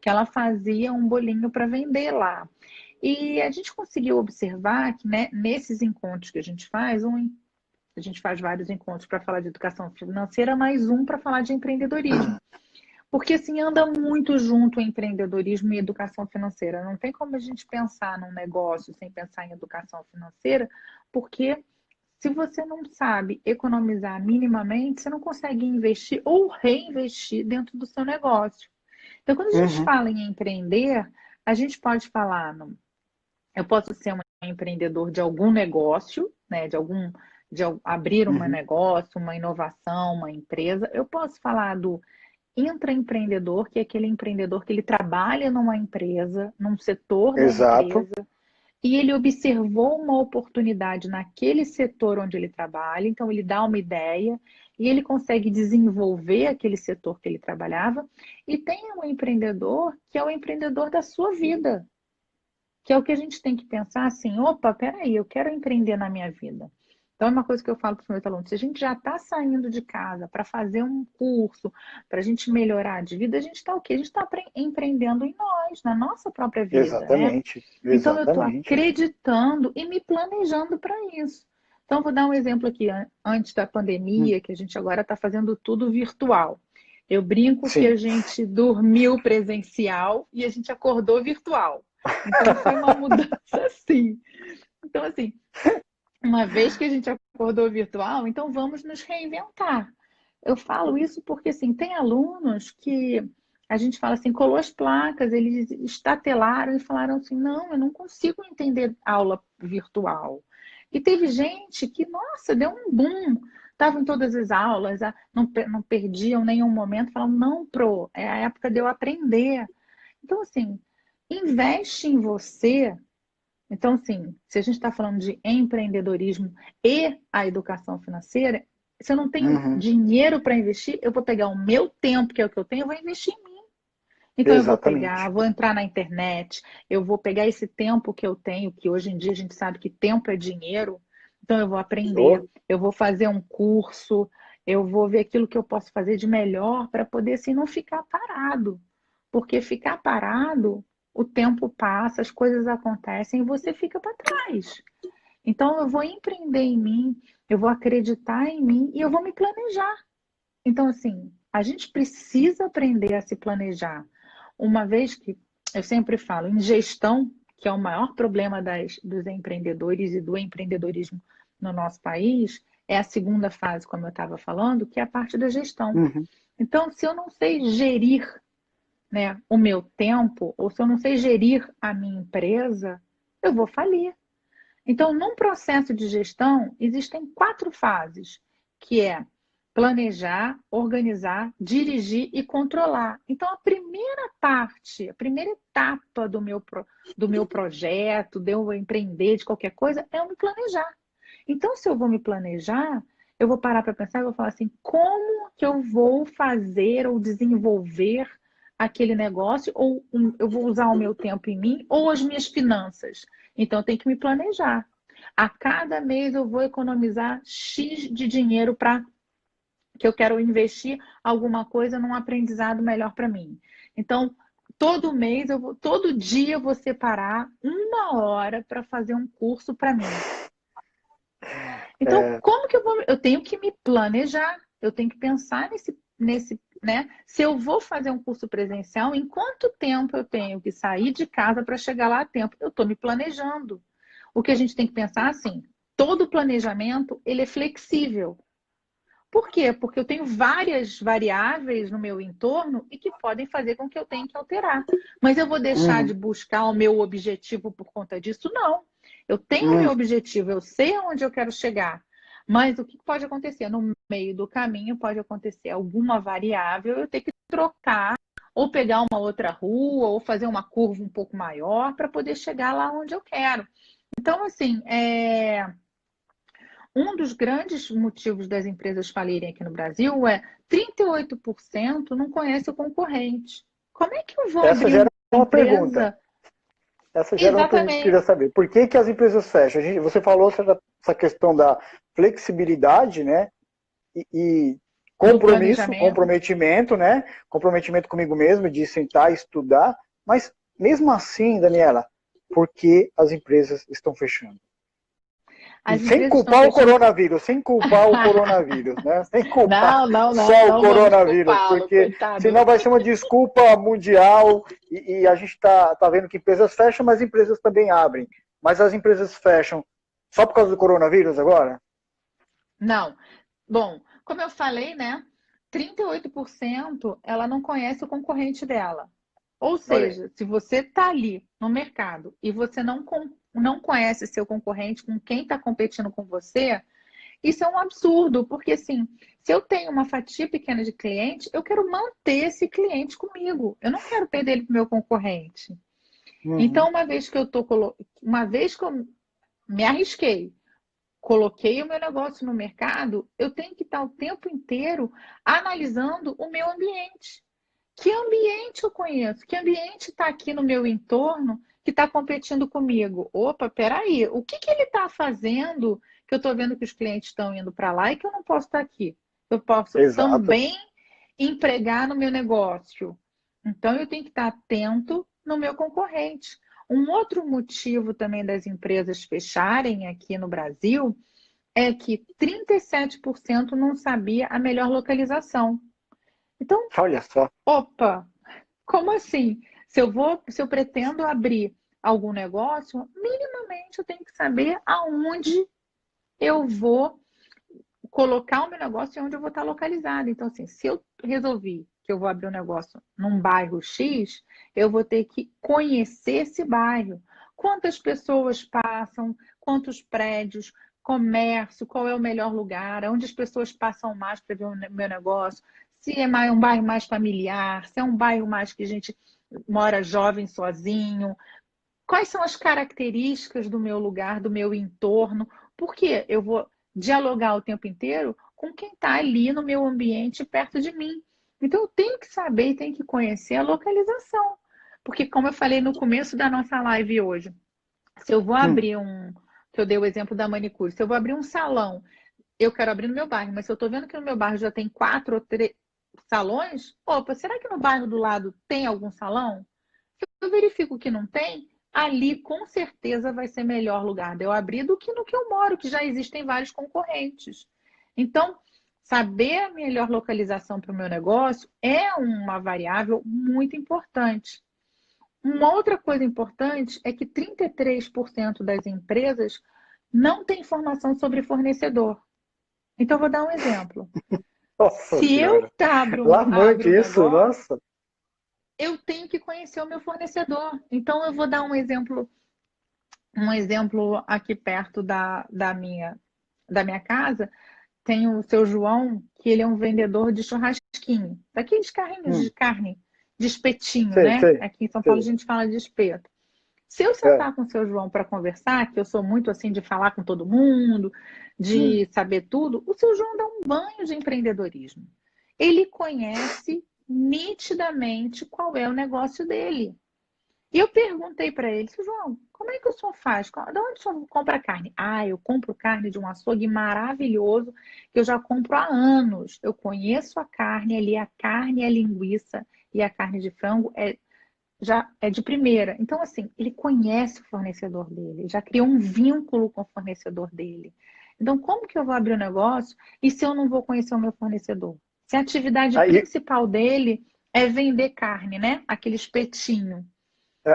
B: que ela fazia um bolinho para vender lá. E a gente conseguiu observar que, né, nesses encontros que a gente faz, a gente faz vários encontros para falar de educação financeira, mais um para falar de empreendedorismo. Porque assim anda muito junto o empreendedorismo e educação financeira. Não tem como a gente pensar num negócio sem pensar em educação financeira, porque se você não sabe economizar minimamente, você não consegue investir ou reinvestir dentro do seu negócio. Então, quando a gente
A: Uhum.
B: fala em empreender, a gente pode falar, eu posso ser um empreendedor de algum negócio, né, de abrir um
A: Uhum.
B: negócio, uma inovação, uma empresa. Eu posso falar do intraempreendedor, que é aquele empreendedor que ele trabalha numa empresa, num setor da
A: Exato.
B: empresa, e ele observou uma oportunidade naquele setor onde ele trabalha, então ele dá uma ideia e ele consegue desenvolver aquele setor que ele trabalhava. E tem um empreendedor que é o empreendedor da sua vida, que é o que a gente tem que pensar assim: opa, peraí, eu quero empreender na minha vida. Então, é uma coisa que eu falo para os meus alunos: se a gente já está saindo de casa para fazer um curso, para a gente melhorar de vida, a gente está o quê? A gente está empreendendo em nós, na nossa própria vida, né?
A: Exatamente.
B: Então, eu estou
A: Exatamente.
B: acreditando e me planejando para isso. Então, vou dar um exemplo aqui, antes da pandemia, que a gente agora está fazendo tudo virtual. Eu brinco que
A: Sim.
B: a gente dormiu presencial e a gente acordou virtual. Então, foi uma mudança assim. Então, assim, uma vez que a gente acordou virtual, então vamos nos reinventar. Eu falo isso porque, assim, tem alunos que a gente fala assim, colou as placas, eles estatelaram e falaram assim, não, eu não consigo entender aula virtual. E teve gente que, nossa, deu um boom, estavam em todas as aulas, não perdiam nenhum momento, falavam, não, pro, é a época de eu aprender. Então, assim, investe em você. Então, assim, se a gente está falando de empreendedorismo e a educação financeira, se eu não tenho
A: Uhum.
B: dinheiro para investir, eu vou pegar o meu tempo, que é o que eu tenho, eu vou investir em mim. Então, eu vou pegar,
A: Exatamente.
B: vou entrar na internet, eu vou pegar esse tempo que eu tenho, que hoje em dia a gente sabe que tempo é dinheiro. Então, eu vou aprender,
A: Show.
B: eu vou fazer um curso, eu vou ver aquilo que eu posso fazer de melhor para poder, assim, não ficar parado. Porque ficar parado, o tempo passa, as coisas acontecem e você fica para trás. Então, eu vou empreender em mim, eu vou acreditar em mim e eu vou me planejar. Então, assim, a gente precisa aprender a se planejar. Uma vez que eu sempre falo em gestão, que é o maior problema dos empreendedores e do empreendedorismo no nosso país, é a segunda fase, como eu estava falando, que é a parte da gestão.
A: Uhum.
B: Então, se eu não sei gerir, né, o meu tempo, ou se eu não sei gerir a minha empresa, eu vou falir. Então, num processo de gestão, existem 4 fases, que é planejar, organizar, dirigir e controlar. Então, a primeira parte, a primeira etapa do meu projeto, de eu empreender, de qualquer coisa, é eu me planejar. Então, se eu vou me planejar, eu vou parar para pensar e vou falar assim, como que eu vou fazer ou desenvolver aquele negócio, ou eu vou usar o meu tempo em mim, ou as minhas finanças. Então, eu tenho que me planejar. A cada mês eu vou economizar X de dinheiro para que eu quero investir alguma coisa num aprendizado melhor para mim. Então, todo mês, todo dia eu vou separar 1 hora para fazer um curso para mim. Então,
A: É,
B: como que eu vou? Eu tenho que me planejar, eu tenho que pensar né? Se eu vou fazer um curso presencial, em quanto tempo eu tenho que sair de casa para chegar lá a tempo? Eu estou me planejando. O que a gente tem que pensar assim, todo planejamento ele é flexível. Por quê? Porque eu tenho várias variáveis no meu entorno e que podem fazer com que eu tenha que alterar. Mas eu vou deixar
A: uhum,
B: de buscar o meu objetivo por conta disso? Não. Eu tenho o
A: uhum.
B: meu objetivo, eu sei aonde eu quero chegar. Mas o que pode acontecer? No meio do caminho pode acontecer alguma variável, eu ter que trocar, ou pegar uma outra rua, ou fazer uma curva um pouco maior para poder chegar lá onde eu quero. Então, assim, um dos grandes motivos das empresas falirem aqui no Brasil é 38% não conhece o concorrente. Como é que eu vou
A: Essa
B: abrir
A: gera
B: uma
A: uma pergunta.
B: empresa?
A: Essa gera uma pergunta que eu queria
B: Exatamente,
A: saber. Por que que as empresas fecham? Você falou essa questão da flexibilidade, né? E
B: do
A: compromisso,
B: planejamento.
A: comprometimento, né? Comprometimento comigo mesmo, de sentar e estudar. Mas mesmo assim, Daniela, por que as empresas estão fechando? E
B: As
A: sem
B: empresas estão
A: culpar o
B: fechando.
A: coronavírus, sem culpar o coronavírus, né? Sem culpar
B: Não, não, não,
A: só o
B: não vamos
A: coronavírus,
B: culpá-lo,
A: porque
B: coitado.
A: senão vai ser uma desculpa mundial e a gente tá vendo que empresas fecham, mas empresas também abrem. Mas as empresas fecham só por causa do coronavírus agora?
B: Não. Bom, como eu falei, né? 38% ela não conhece o concorrente dela. Ou
A: Olha aí.
B: seja, se você está ali no mercado e você não conhece seu concorrente, com quem está competindo com você, isso é um absurdo, porque assim, se eu tenho uma fatia pequena de cliente, eu quero manter esse cliente comigo. Eu não quero perder ele para o meu concorrente.
A: Uhum.
B: Então, uma vez que eu me arrisquei, coloquei o meu negócio no mercado, eu tenho que estar o tempo inteiro analisando o meu ambiente. Que ambiente eu conheço? Que ambiente está aqui no meu entorno que está competindo comigo? Opa, peraí, o que que ele está fazendo que eu estou vendo que os clientes estão indo para lá e que eu não posso estar aqui? Eu posso
A: Exato.
B: também empregar no meu negócio. Então, eu tenho que estar atento no meu concorrente. Um outro motivo também das empresas fecharem aqui no Brasil é que 37% não sabia a melhor localização. Então,
A: Olha só.
B: opa, como assim? Se eu pretendo abrir algum negócio, minimamente eu tenho que saber aonde eu vou colocar o meu negócio e onde eu vou estar localizado. Então, assim, se eu resolvi que eu vou abrir um negócio num bairro X, eu vou ter que conhecer esse bairro. Quantas pessoas passam, quantos prédios, comércio, qual é o melhor lugar, onde as pessoas passam mais para ver o meu negócio, se é um bairro mais familiar, se é um bairro mais que a gente mora jovem sozinho, quais são as características do meu lugar, do meu entorno, porque eu vou dialogar o tempo inteiro com quem está ali no meu ambiente perto de mim. Então, eu tenho que saber e tenho que conhecer a localização. Porque, como eu falei no começo da nossa live hoje, se eu vou
A: Hum.
B: abrir que eu dei o exemplo da manicure. Se eu vou abrir um salão, eu quero abrir no meu bairro, mas se eu estou vendo que no meu bairro já tem 4 ou 3 salões, opa, será que no bairro do lado tem algum salão? Se eu verifico que não tem, ali com certeza vai ser melhor lugar de eu abrir do que no que eu moro, que já existem vários concorrentes. Então, saber a melhor localização para o meu negócio é uma variável muito importante. Uma outra coisa importante é que 33% das empresas não têm informação sobre fornecedor. Então, eu vou dar um exemplo.
A: Nossa
B: Se eu
A: senhora. Alarmante
B: abro um
A: isso,
B: negócio,
A: nossa.
B: eu tenho que conhecer o meu fornecedor. Então, eu vou dar um exemplo aqui perto da minha casa. Tem o seu João, que ele é um vendedor de churrasquinho, daqueles carrinhos de
A: Hum,
B: carne, de espetinho,
A: sei,
B: né?
A: sei,
B: Aqui em São Paulo a
A: sei.
B: gente fala de espeto. Se eu
A: É.
B: sentar com o seu João para conversar, que eu sou muito assim de falar com todo mundo,
A: Hum.
B: de saber tudo, o seu João dá um banho de empreendedorismo. Ele conhece nitidamente qual é o negócio dele. E eu perguntei para ele, seu João, como é que o senhor faz? De onde o senhor compra carne? Ah, eu compro carne de um açougue maravilhoso que eu já compro há anos. Eu conheço a carne ali, a carne, a linguiça e a carne de frango já é de primeira. Então, assim, ele conhece o fornecedor dele, já criou um vínculo com o fornecedor dele. Então, como que eu vou abrir o negócio e se eu não vou conhecer o meu fornecedor? Se a atividade
A: Aí,
B: principal dele é vender carne, né? Aquele espetinho.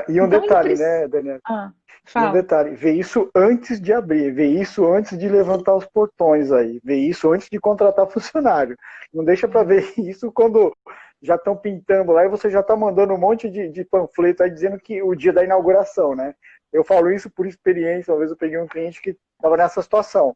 A: e um
B: Então, ele
A: detalhe,
B: precisa.
A: né, Daniel?
B: Ah,
A: E um
B: fala.
A: detalhe, ver isso antes de abrir, ver isso antes de levantar os portões aí, ver isso antes de contratar funcionário. Não deixa para ver isso quando já estão pintando lá e você já está mandando um monte de panfleto aí dizendo que o dia da inauguração, né? Eu falo isso por experiência, uma vez eu peguei um cliente que estava nessa situação.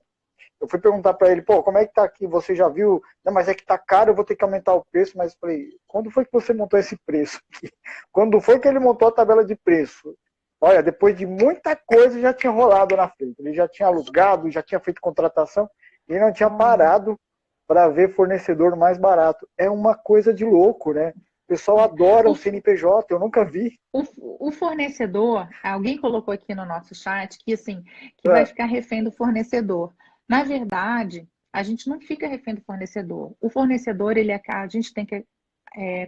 A: Eu fui perguntar para ele, pô, como é que tá aqui? Você já viu? Não, mas é que tá caro, eu vou ter que aumentar o preço. Mas eu falei, quando foi que você montou esse preço aqui? Quando foi que ele montou a tabela de preço? Olha, depois de muita coisa já tinha rolado na frente. Ele já tinha alugado, já tinha feito contratação e não tinha
B: Olha,
A: parado para ver fornecedor mais barato. É uma coisa de louco, né? O pessoal adora
B: o,
A: o CNPJ, eu nunca vi.
B: o fornecedor, alguém colocou aqui no nosso chat que assim, que vai
A: É.
B: ficar refém do fornecedor. Na verdade, a gente não fica refém do fornecedor. O fornecedor, a gente tem que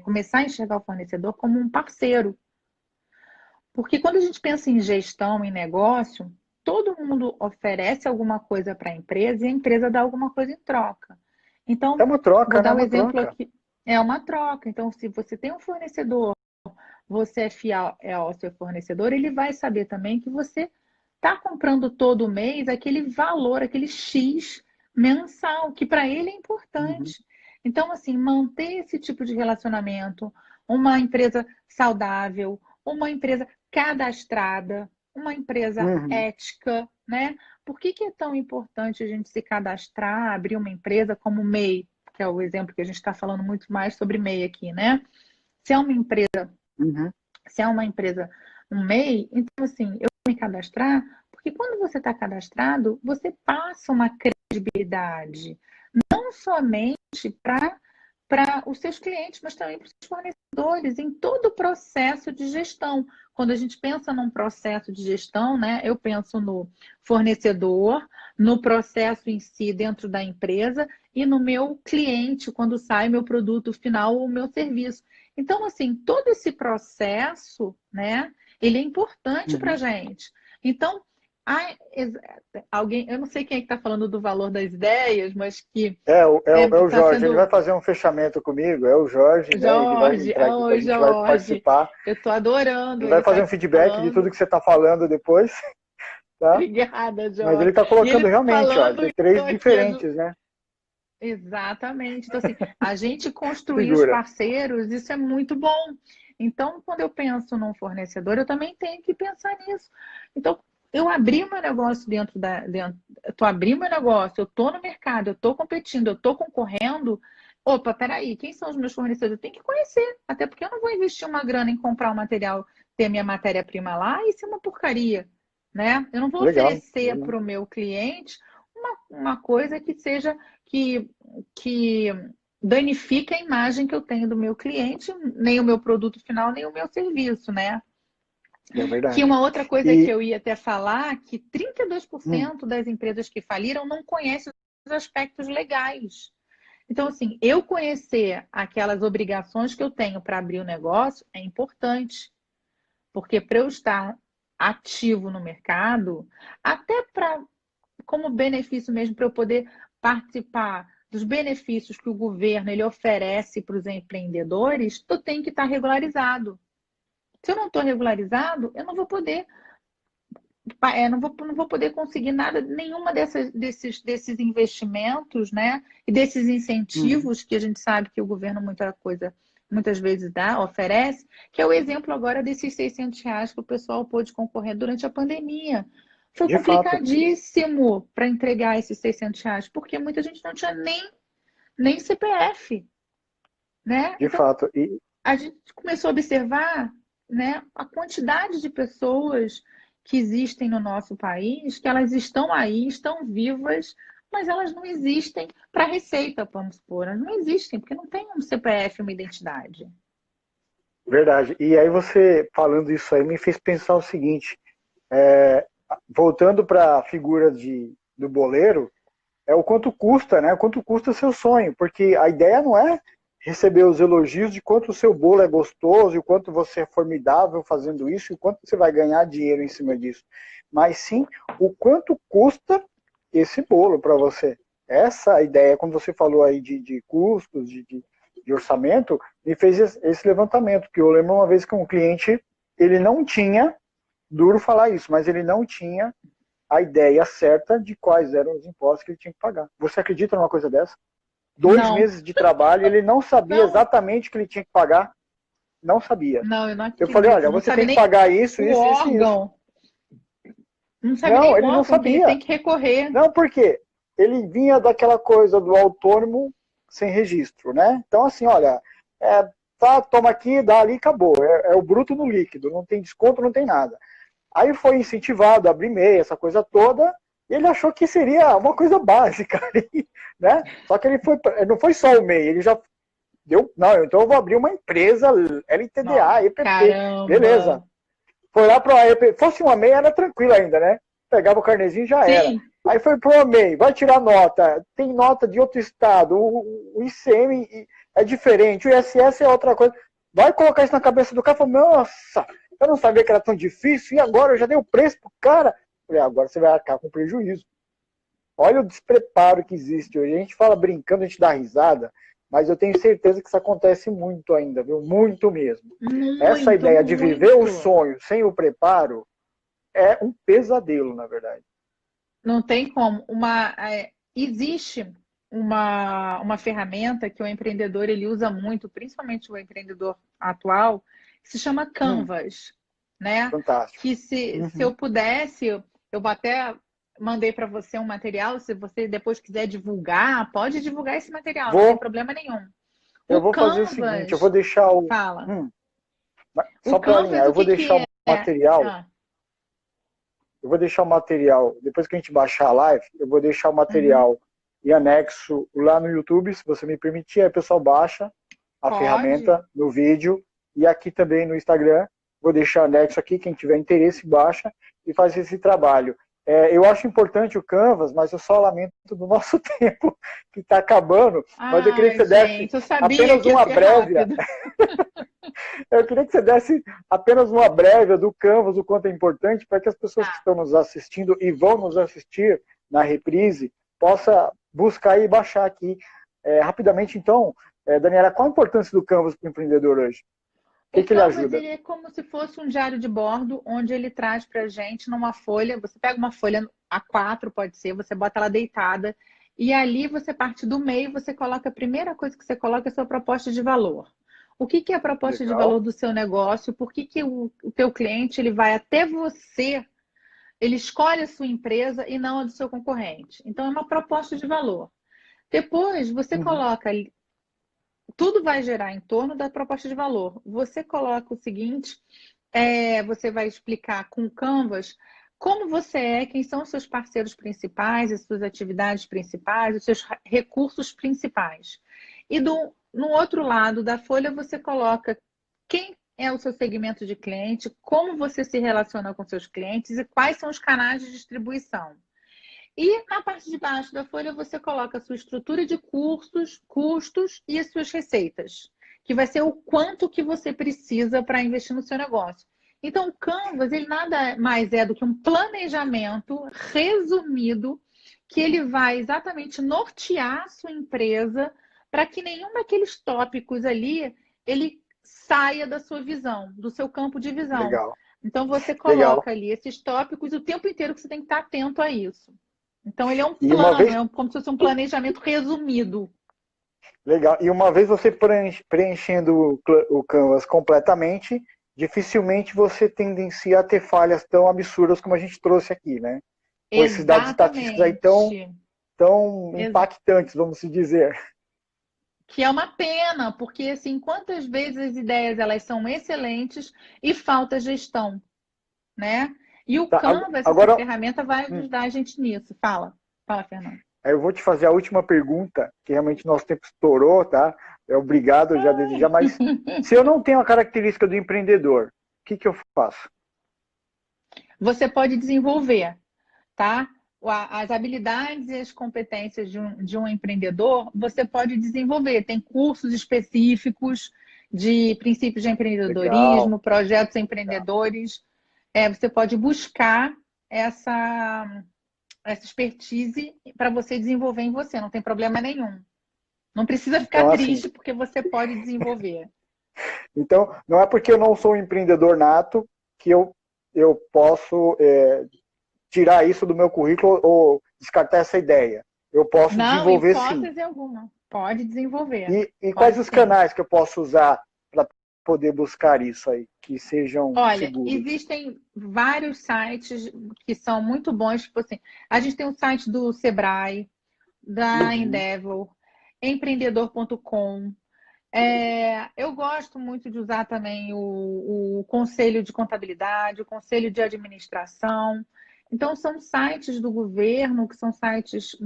B: começar a enxergar o fornecedor como um parceiro. Porque quando a gente pensa em gestão, em negócio, todo mundo oferece alguma coisa para a empresa e a empresa dá alguma coisa em troca.
A: É
B: Então,
A: uma
B: vou
A: troca, né? É
B: dar o
A: uma
B: exemplo
A: troca.
B: aqui. É uma troca. Então, se você tem um fornecedor, você é fiel ao seu fornecedor, ele vai saber também que você está comprando todo mês aquele valor, aquele X mensal, que para ele é
A: Uhum.
B: importante. Então, assim, manter esse tipo de relacionamento, uma empresa saudável, uma empresa cadastrada, uma empresa
A: Uhum.
B: ética, né? Por que que é tão importante a gente se cadastrar, abrir uma empresa como o MEI, que é o exemplo que a gente está falando muito mais sobre MEI aqui, né? Se é uma empresa
A: Uhum.
B: se é uma empresa, um MEI, então assim, eu vou me cadastrar, porque quando você está cadastrado, você passa uma credibilidade, não somente para os seus clientes, mas também para os seus fornecedores, em todo o processo de gestão. Quando a gente pensa num processo de gestão, né, eu penso no fornecedor, no processo em si dentro da empresa e no meu cliente, quando sai meu produto final ou meu serviço. Então, assim, todo esse processo, né, ele é importante para a
A: Uhum.
B: gente. Então, alguém, eu não sei quem é que está falando do valor das ideias, mas que
A: É o
B: está
A: Jorge, ele vai
B: sendo
A: fazer um fechamento comigo, é o Jorge, né? Ele vai
B: Jorge,
A: entrar aqui para a
B: oh
A: gente vai
B: Jorge,
A: participar.
B: eu estou adorando
A: Ele vai
B: ele estar
A: fazer um
B: aqui
A: feedback de
B: falando.
A: tudo que você está falando depois, tá?
B: Obrigada,
A: Mas ele
B: Jorge.
A: está
B: E ele
A: colocando realmente, ó,
B: falando,
A: tem
B: e eu
A: três
B: aqui
A: diferentes, né?
B: exatamente. Então, assim, a gente construir os
A: Segura.
B: parceiros, isso é muito bom. Então, quando eu penso num fornecedor, eu também tenho que pensar nisso. Então, eu abri meu negócio eu tô abrindo meu negócio, eu tô no mercado, eu tô competindo, eu tô concorrendo. Opa, peraí, quem são os meus fornecedores? Eu tenho que conhecer, até porque eu não vou investir uma grana em comprar um material, ter minha matéria-prima lá e ser uma porcaria, né? Eu não vou
A: Legal.
B: oferecer para o meu cliente uma coisa que seja que danifica a imagem que eu tenho do meu cliente, nem o meu produto final, nem o meu serviço, né?
A: É
B: Que
A: verdade.
B: uma outra coisa que
A: E,
B: eu ia até falar, que 32% das empresas que faliram não conhecem os aspectos legais. Então, assim, eu conhecer aquelas obrigações que eu tenho para abrir o negócio é importante, porque para eu estar ativo no mercado, até para como benefício mesmo para eu poder participar dos benefícios que o governo ele oferece para os empreendedores, eu tenho que estar regularizado. Se eu não estou regularizado, eu não vou poder, não vou poder conseguir nada, nenhuma desses investimentos, né? E desses
A: uhum,
B: incentivos que a gente sabe que o governo muitas vezes dá, oferece, que é o exemplo agora desses R$ 600 que o pessoal pôde concorrer durante a pandemia. Foi
A: de fato,
B: complicadíssimo para entregar esses R$ 600, porque muita gente não tinha nem CPF, né?
A: de
B: Então,
A: fato.
B: a gente começou a observar, né, a quantidade de pessoas que existem no nosso país, que elas estão aí, estão vivas, mas elas não existem para receita, vamos supor. Elas não existem, porque não tem um CPF, uma identidade.
A: Verdade. E aí você falando isso aí me fez pensar o seguinte, é, voltando para a figura do boleiro, é o quanto custa, né? O quanto custa seu sonho, porque a ideia não é receber os elogios de quanto o seu bolo é gostoso, e o quanto você é formidável fazendo isso, e o quanto você vai ganhar dinheiro em cima disso, mas sim o quanto custa esse bolo para você. Essa ideia, quando você falou aí de custos, de orçamento, me fez esse levantamento, que eu lembro uma vez que um cliente, ele não tinha, duro falar isso, mas ele não tinha a ideia certa de quais eram os impostos que ele tinha que pagar. Você acredita numa coisa dessa? 2
B: Não,
A: meses de trabalho, ele não sabia
B: não,
A: exatamente o que ele tinha que pagar, não sabia.
B: não, eu não
A: Eu falei,
B: acredito.
A: olha,
B: Não
A: você
B: sabe
A: tem que
B: nem
A: pagar isso,
B: o
A: isso, isso e isso.
B: órgão. Não sabe
A: Não,
B: nem o
A: ele não
B: órgão que ele tem
A: sabia.
B: que recorrer.
A: Não, por quê? Ele vinha daquela coisa do autônomo sem registro, né? Então, assim, olha, tá, toma aqui, dá ali, acabou. É o bruto no líquido, não tem desconto, não tem nada. Aí foi incentivado a abrir MEI, essa coisa toda, e ele achou que seria uma coisa básica, né? Só que ele não foi só o MEI, ele já deu, não, então eu vou abrir uma empresa LTDA,
B: Não,
A: EPP, beleza.
B: caramba.
A: Foi lá para a EPP, fosse uma MEI era tranquilo ainda, né? Pegava o carnezinho e já era.
B: Sim,
A: Aí foi para o MEI, vai tirar nota, tem nota de outro estado, o ICM é diferente, o ISS é outra coisa. Vai colocar isso na cabeça do cara e fala, nossa, eu não sabia que era tão difícil, e agora eu já dei o preço pro cara. Eu falei, agora você vai arcar com prejuízo. Olha o despreparo que existe hoje. A gente fala brincando, a gente dá risada, mas eu tenho certeza que isso acontece muito ainda, viu? Muito mesmo. Essa
B: muito,
A: ideia de viver o
B: muito.
A: sonho sem o preparo é um pesadelo, na verdade.
B: Não tem como. Existe uma ferramenta que o empreendedor ele usa muito, principalmente o empreendedor atual, que se chama
A: Hum,
B: Canvas, né?
A: fantástico.
B: Que se
A: Uhum.
B: eu pudesse, eu até mandei para você um material, se você depois quiser divulgar, pode divulgar esse material, não tem
A: Vou,
B: problema nenhum.
A: eu
B: O
A: vou fazer o seguinte, eu vou
B: Canvas,
A: deixar o...
B: fala.
A: Hum,
B: O
A: só para alinhar,
B: Canvas,
A: eu
B: o
A: vou
B: que
A: deixar
B: que
A: o
B: é?
A: material,
B: Ah,
A: depois que a gente baixar a live, eu vou deixar o
B: uhum,
A: material em anexo lá no YouTube, se você me permitir, aí o pessoal baixa a
B: pode.
A: ferramenta no vídeo e aqui também no Instagram, vou deixar anexo aqui, quem tiver interesse baixa e faz esse trabalho. Eu acho importante o Canvas, mas eu só lamento do nosso tempo que está acabando, mas eu queria que
B: Ai,
A: você desse
B: gente, eu sabia
A: apenas
B: que ia
A: uma
B: ser
A: prévia.
B: rápido.
A: Eu queria que você desse apenas uma prévia do Canvas, o quanto é importante, para que as pessoas que
B: Tá.
A: estão nos assistindo e vão nos assistir na reprise possa buscar e baixar aqui rapidamente. Então, Daniela, qual a importância do Canvas para o empreendedor hoje? O
B: O
A: que ele
B: Canvas
A: ajuda?
B: ele é como se fosse um diário de bordo, onde ele traz para a gente numa folha. Você pega uma folha A4, pode ser, você bota ela deitada, e ali você parte do meio, você coloca, a primeira coisa que você coloca é a sua proposta de valor. O que que é a proposta de valor
A: Legal.
B: do seu negócio? Por que que o teu cliente ele vai até você, ele escolhe a sua empresa e não a do seu concorrente? Então, é uma proposta de valor. Depois, você
A: Uhum.
B: coloca tudo vai gerar em torno da proposta de valor. Você coloca o seguinte, você vai explicar com o Canvas como você é, quem são os seus parceiros principais, as suas atividades principais, os seus recursos principais. E no outro lado da folha você coloca quem é o seu segmento de cliente, como você se relaciona com seus clientes e quais são os canais de distribuição. E na parte de baixo da folha você coloca a sua estrutura de cursos, custos e as suas receitas, que vai ser o quanto que você precisa para investir no seu negócio. Então, o Canvas, ele nada mais é do que um planejamento resumido que ele vai exatamente nortear a sua empresa para que nenhum daqueles tópicos ali, ele saia da sua visão, do seu campo de visão.
A: Legal.
B: Então, você
A: Legal.
B: coloca ali esses tópicos o tempo inteiro que você tem que estar atento a isso. Então, ele é um
A: E uma
B: plano,
A: vez...
B: como se fosse um planejamento resumido.
A: Legal. E uma vez você preenchendo o Canvas completamente, dificilmente você tendencia a ter falhas tão absurdas como a gente trouxe aqui, né? Com esses dados estatísticos aí tão impactantes, vamos dizer.
B: Que é uma pena, porque assim, quantas vezes as ideias elas são excelentes e falta gestão, né? E o Canvas, essa ferramenta, vai ajudar a gente nisso. Fala, Fernando.
A: Eu vou te fazer a última pergunta, que realmente nosso tempo estourou, tá? Obrigado já desde já, mas se eu não tenho a característica do empreendedor, o que eu faço?
B: Você pode desenvolver, tá? As habilidades e as competências de um empreendedor, você pode desenvolver. Tem cursos específicos de princípios de empreendedorismo, legal, projetos empreendedores. Você pode buscar essa expertise para você desenvolver em você, não tem problema nenhum. Não precisa ficar então, triste, assim, porque você pode desenvolver.
A: Então, não é porque eu não sou um empreendedor nato que eu posso tirar isso do meu currículo ou descartar essa ideia. Eu posso desenvolver sim.
B: Não, hipótese alguma. Pode desenvolver.
A: E quais os canais que eu posso usar para poder buscar isso aí, que sejam seguros?
B: Existem vários sites que são muito bons, tipo assim, a gente tem o site do Sebrae, da Endeavor, empreendedor.com. Eu gosto muito de usar também o Conselho de Contabilidade, o Conselho de Administração. Então, são sites do governo, que são sites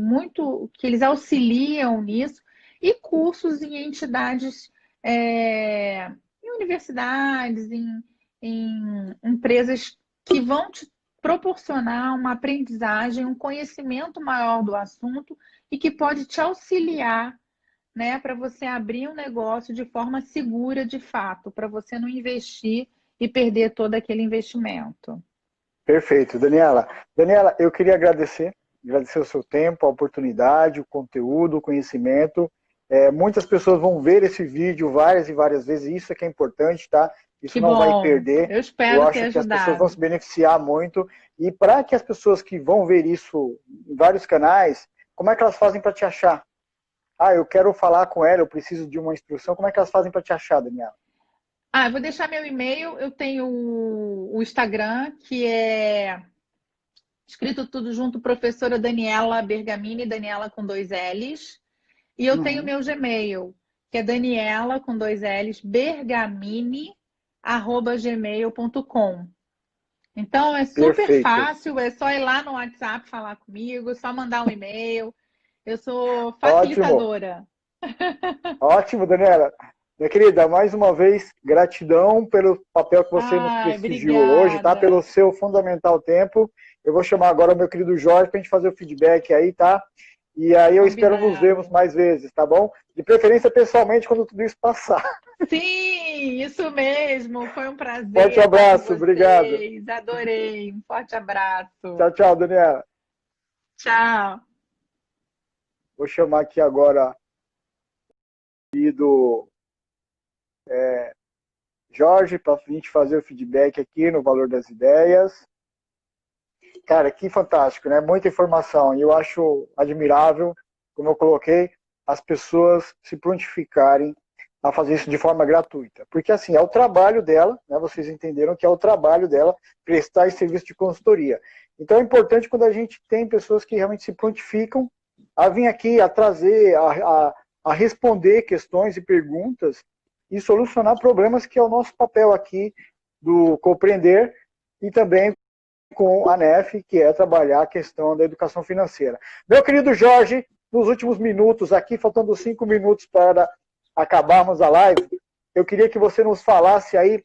B: que eles auxiliam nisso, e cursos em entidades, em universidades, em empresas que vão te proporcionar uma aprendizagem, um conhecimento maior do assunto e que pode te auxiliar, né, para você abrir um negócio de forma segura, de fato, para você não investir e perder todo aquele investimento.
A: Perfeito, Daniela. Daniela, eu queria agradecer o seu tempo, a oportunidade, o conteúdo, o conhecimento. Muitas pessoas vão ver esse vídeo várias e várias vezes, isso é que é importante, tá? Isso
B: que
A: não
B: bom.
A: vai perder.
B: Eu espero
A: Eu
B: ter
A: acho que
B: ajudado.
A: as pessoas vão se beneficiar muito. E para que as pessoas que vão ver isso em vários canais, como é que elas fazem para te achar? Eu quero falar com ela, eu preciso de uma instrução. Como é que elas fazem para te achar, Daniela?
B: Eu vou deixar meu e-mail. Eu tenho o Instagram, que é escrito tudo junto, professora Daniela Bergamini, Daniela com 2 L's. E eu tenho meu Gmail, que é Daniela com 2 L's, bergamini@gmail.com. Então é super fácil, é só ir lá no WhatsApp falar comigo, só mandar um e-mail. Eu sou facilitadora.
A: Ótimo, Daniela. Minha querida, mais uma vez, gratidão pelo papel que você nos prestigiou hoje, tá? Pelo seu fundamental tempo. Eu vou chamar agora o meu querido Jorge para a gente fazer o feedback aí, tá? E aí eu espero nos vermos mais vezes, tá bom? De preferência pessoalmente quando tudo isso passar.
B: Sim, isso mesmo. Foi um prazer.
A: Forte abraço, obrigado.
B: Adorei. Um forte abraço.
A: Tchau, tchau, Daniela.
B: Tchau.
A: Vou chamar aqui agora do Jorge para a gente fazer o feedback aqui no Valor das Ideias. Cara, que fantástico, né? Muita informação. E eu acho admirável, como eu coloquei, as pessoas se prontificarem a fazer isso de forma gratuita. Porque, assim, é o trabalho dela, né? Vocês entenderam que é o trabalho dela prestar esse serviço de consultoria. Então, é importante quando a gente tem pessoas que realmente se prontificam a vir aqui, a trazer, a responder questões e perguntas e solucionar problemas, que é o nosso papel aqui do Compreender e também com a NEF, que é trabalhar a questão da educação financeira. Meu querido Jorge, nos últimos minutos aqui, faltando 5 minutos para acabarmos a live, eu queria que você nos falasse aí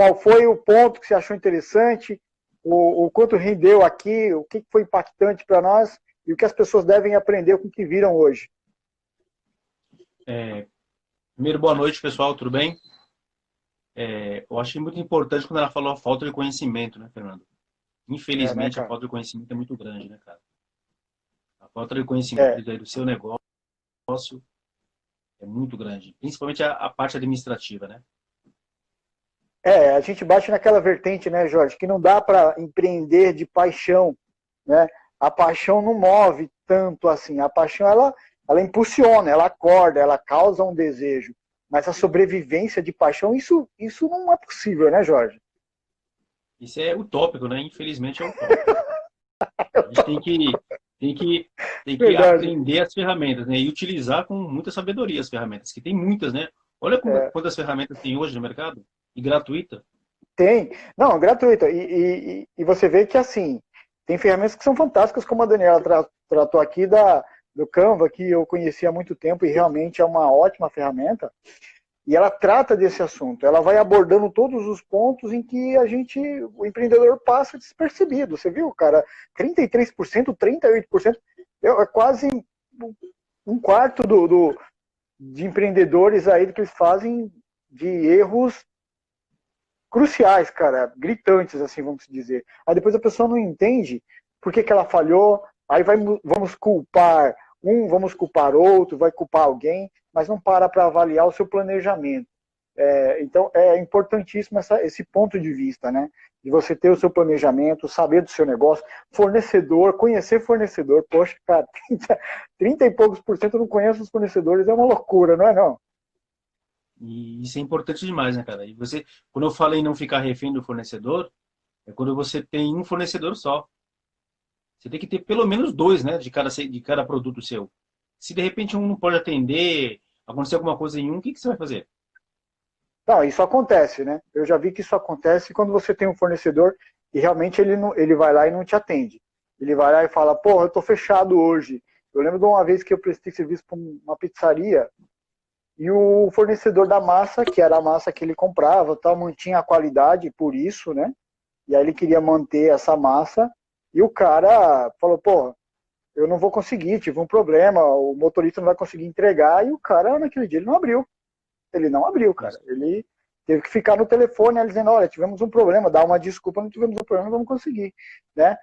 A: qual foi o ponto que você achou interessante, o quanto rendeu aqui, o que foi impactante para nós e o que as pessoas devem aprender com o que viram hoje.
C: Primeiro, boa noite, pessoal, tudo bem? Eu achei muito importante quando ela falou a falta de conhecimento, né, Fernando?
A: Né,
C: Infelizmente, a
A: cara?
C: falta de conhecimento é muito grande, né, cara? A falta de conhecimento do seu negócio é muito grande, principalmente a parte administrativa, né?
A: A gente bate naquela vertente, né, Jorge, que não dá para empreender de paixão, né? A paixão não move tanto assim. A paixão, ela impulsiona, ela acorda, ela causa um desejo. Mas a sobrevivência de paixão, isso não é possível, né, Jorge?
C: Isso é utópico, né? Infelizmente é utópico. A gente tem que
A: Verdade.
C: aprender as ferramentas, né? E utilizar com muita sabedoria as ferramentas, que tem muitas, né? Olha quantas ferramentas tem hoje no mercado, e gratuita.
A: Tem. Não, gratuita. E você vê que, assim, tem ferramentas que são fantásticas, como a Daniela tratou aqui do Canva, que eu conheci há muito tempo e realmente é uma ótima ferramenta. E ela trata desse assunto. Ela vai abordando todos os pontos em que o empreendedor passa despercebido. Você viu, cara? 33%, 38%, é quase um quarto de empreendedores aí que eles fazem de erros cruciais, cara, gritantes, assim, vamos dizer. Aí depois a pessoa não entende por que ela falhou, aí vamos culpar vamos culpar outro, vai culpar alguém, mas não para avaliar o seu planejamento. Então, é importantíssimo esse ponto de vista, né? De você ter o seu planejamento, saber do seu negócio, fornecedor, conhecer fornecedor. Poxa, cara, 30 e poucos por cento não conhece os fornecedores, é uma loucura, não é não?
C: E isso é importante demais, né, cara? E você, quando eu falei em não ficar refém do fornecedor, é quando você tem um fornecedor só. Você tem que ter pelo menos dois, né, de cada produto seu. Se de repente um não pode atender, acontecer alguma coisa em um, o que você vai fazer?
A: Não, isso acontece, né? Eu já vi que isso acontece quando você tem um fornecedor e realmente ele vai lá e não te atende. Ele vai lá e fala, pô, eu tô fechado hoje. Eu lembro de uma vez que eu prestei serviço para uma pizzaria e o fornecedor da massa, que era a massa que ele comprava, tal, mantinha a qualidade por isso, né? E aí ele queria manter essa massa e o cara falou, pô, eu não vou conseguir, tive um problema, o motorista não vai conseguir entregar e o cara naquele dia ele não abriu. Ele não abriu, cara.
C: Isso.
A: Ele teve que ficar no telefone ali dizendo, olha, tivemos um problema, dá uma desculpa, não tivemos um problema, não vamos conseguir, né?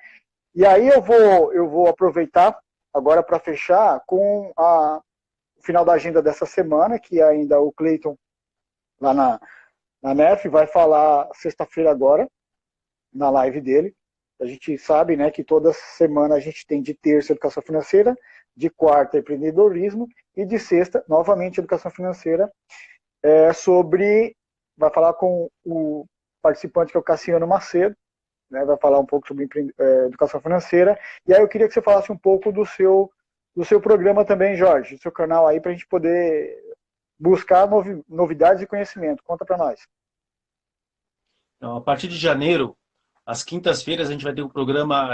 A: E aí eu vou aproveitar agora para fechar com o final da agenda dessa semana, que ainda o Cleiton, lá na NEF, vai falar sexta-feira agora, na live dele. A gente sabe, né, que toda semana a gente tem de terça educação financeira, de quarta empreendedorismo e de sexta, novamente, educação financeira, vai falar com o participante que é o Cassiano Macedo, né, vai falar um pouco sobre educação financeira, e aí eu queria que você falasse um pouco do seu programa também, Jorge, do seu canal aí, para a gente poder buscar novidades e conhecimento. Conta para nós.
C: Então, a partir de janeiro, às quintas-feiras, a gente vai ter o programa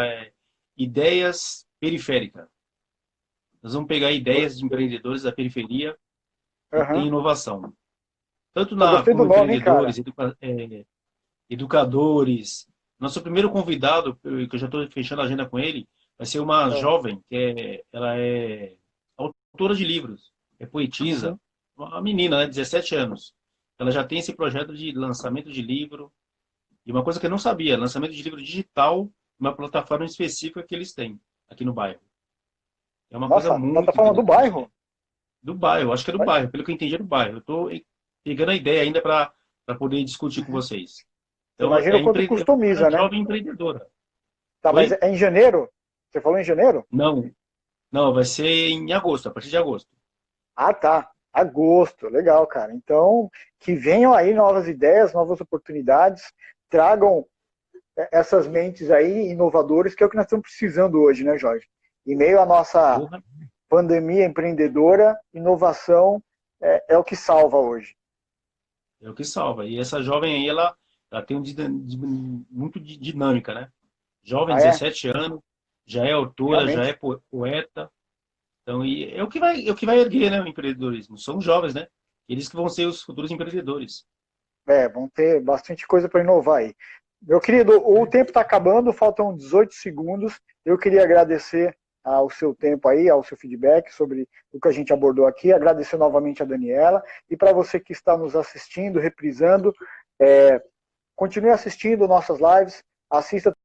C: Ideias Periféricas. Nós vamos pegar ideias de empreendedores da periferia que têm inovação. Tanto
A: Gostei do
C: como
A: nome, hein, cara?
C: empreendedores, educadores. Nosso primeiro convidado, que eu já estou fechando a agenda com ele, vai ser uma jovem, ela é autora de livros, é poetisa, uma menina, né, 17 anos. Ela já tem esse projeto de lançamento de livro, e uma coisa que eu não sabia, lançamento de livro digital, uma plataforma específica que eles têm aqui no bairro. É uma coisa muito
A: plataforma do bairro?
C: Né? Do bairro, acho que é do bairro, pelo que eu entendi é do bairro. Eu estou pegando a ideia ainda para poder discutir com vocês. Então,
A: imagina o quanto customiza, né?
C: Jovem empreendedora.
A: Tá, mas é em janeiro? Você falou em janeiro?
C: Não, vai ser em agosto, a partir de agosto.
A: Ah, tá. Agosto, legal, cara. Então, que venham aí novas ideias, novas oportunidades, tragam essas mentes aí inovadoras, que é o que nós estamos precisando hoje, né, Jorge? Em meio à nossa pandemia empreendedora, inovação é o que salva hoje.
C: É o que salva. E essa jovem aí, ela tem muito dinâmica, né? Jovem, 17 anos, já é autora,
A: Realmente.
C: já é poeta. Então, é o que vai erguer, né, o empreendedorismo. São os jovens, né? Eles que vão ser os futuros empreendedores.
A: Vão ter bastante coisa para inovar aí. Meu querido, o tempo está acabando, faltam 18 segundos. Eu queria agradecer ao seu tempo aí, ao seu feedback sobre o que a gente abordou aqui, agradecer novamente a Daniela, e para você que está nos assistindo, reprisando, continue assistindo nossas lives, assista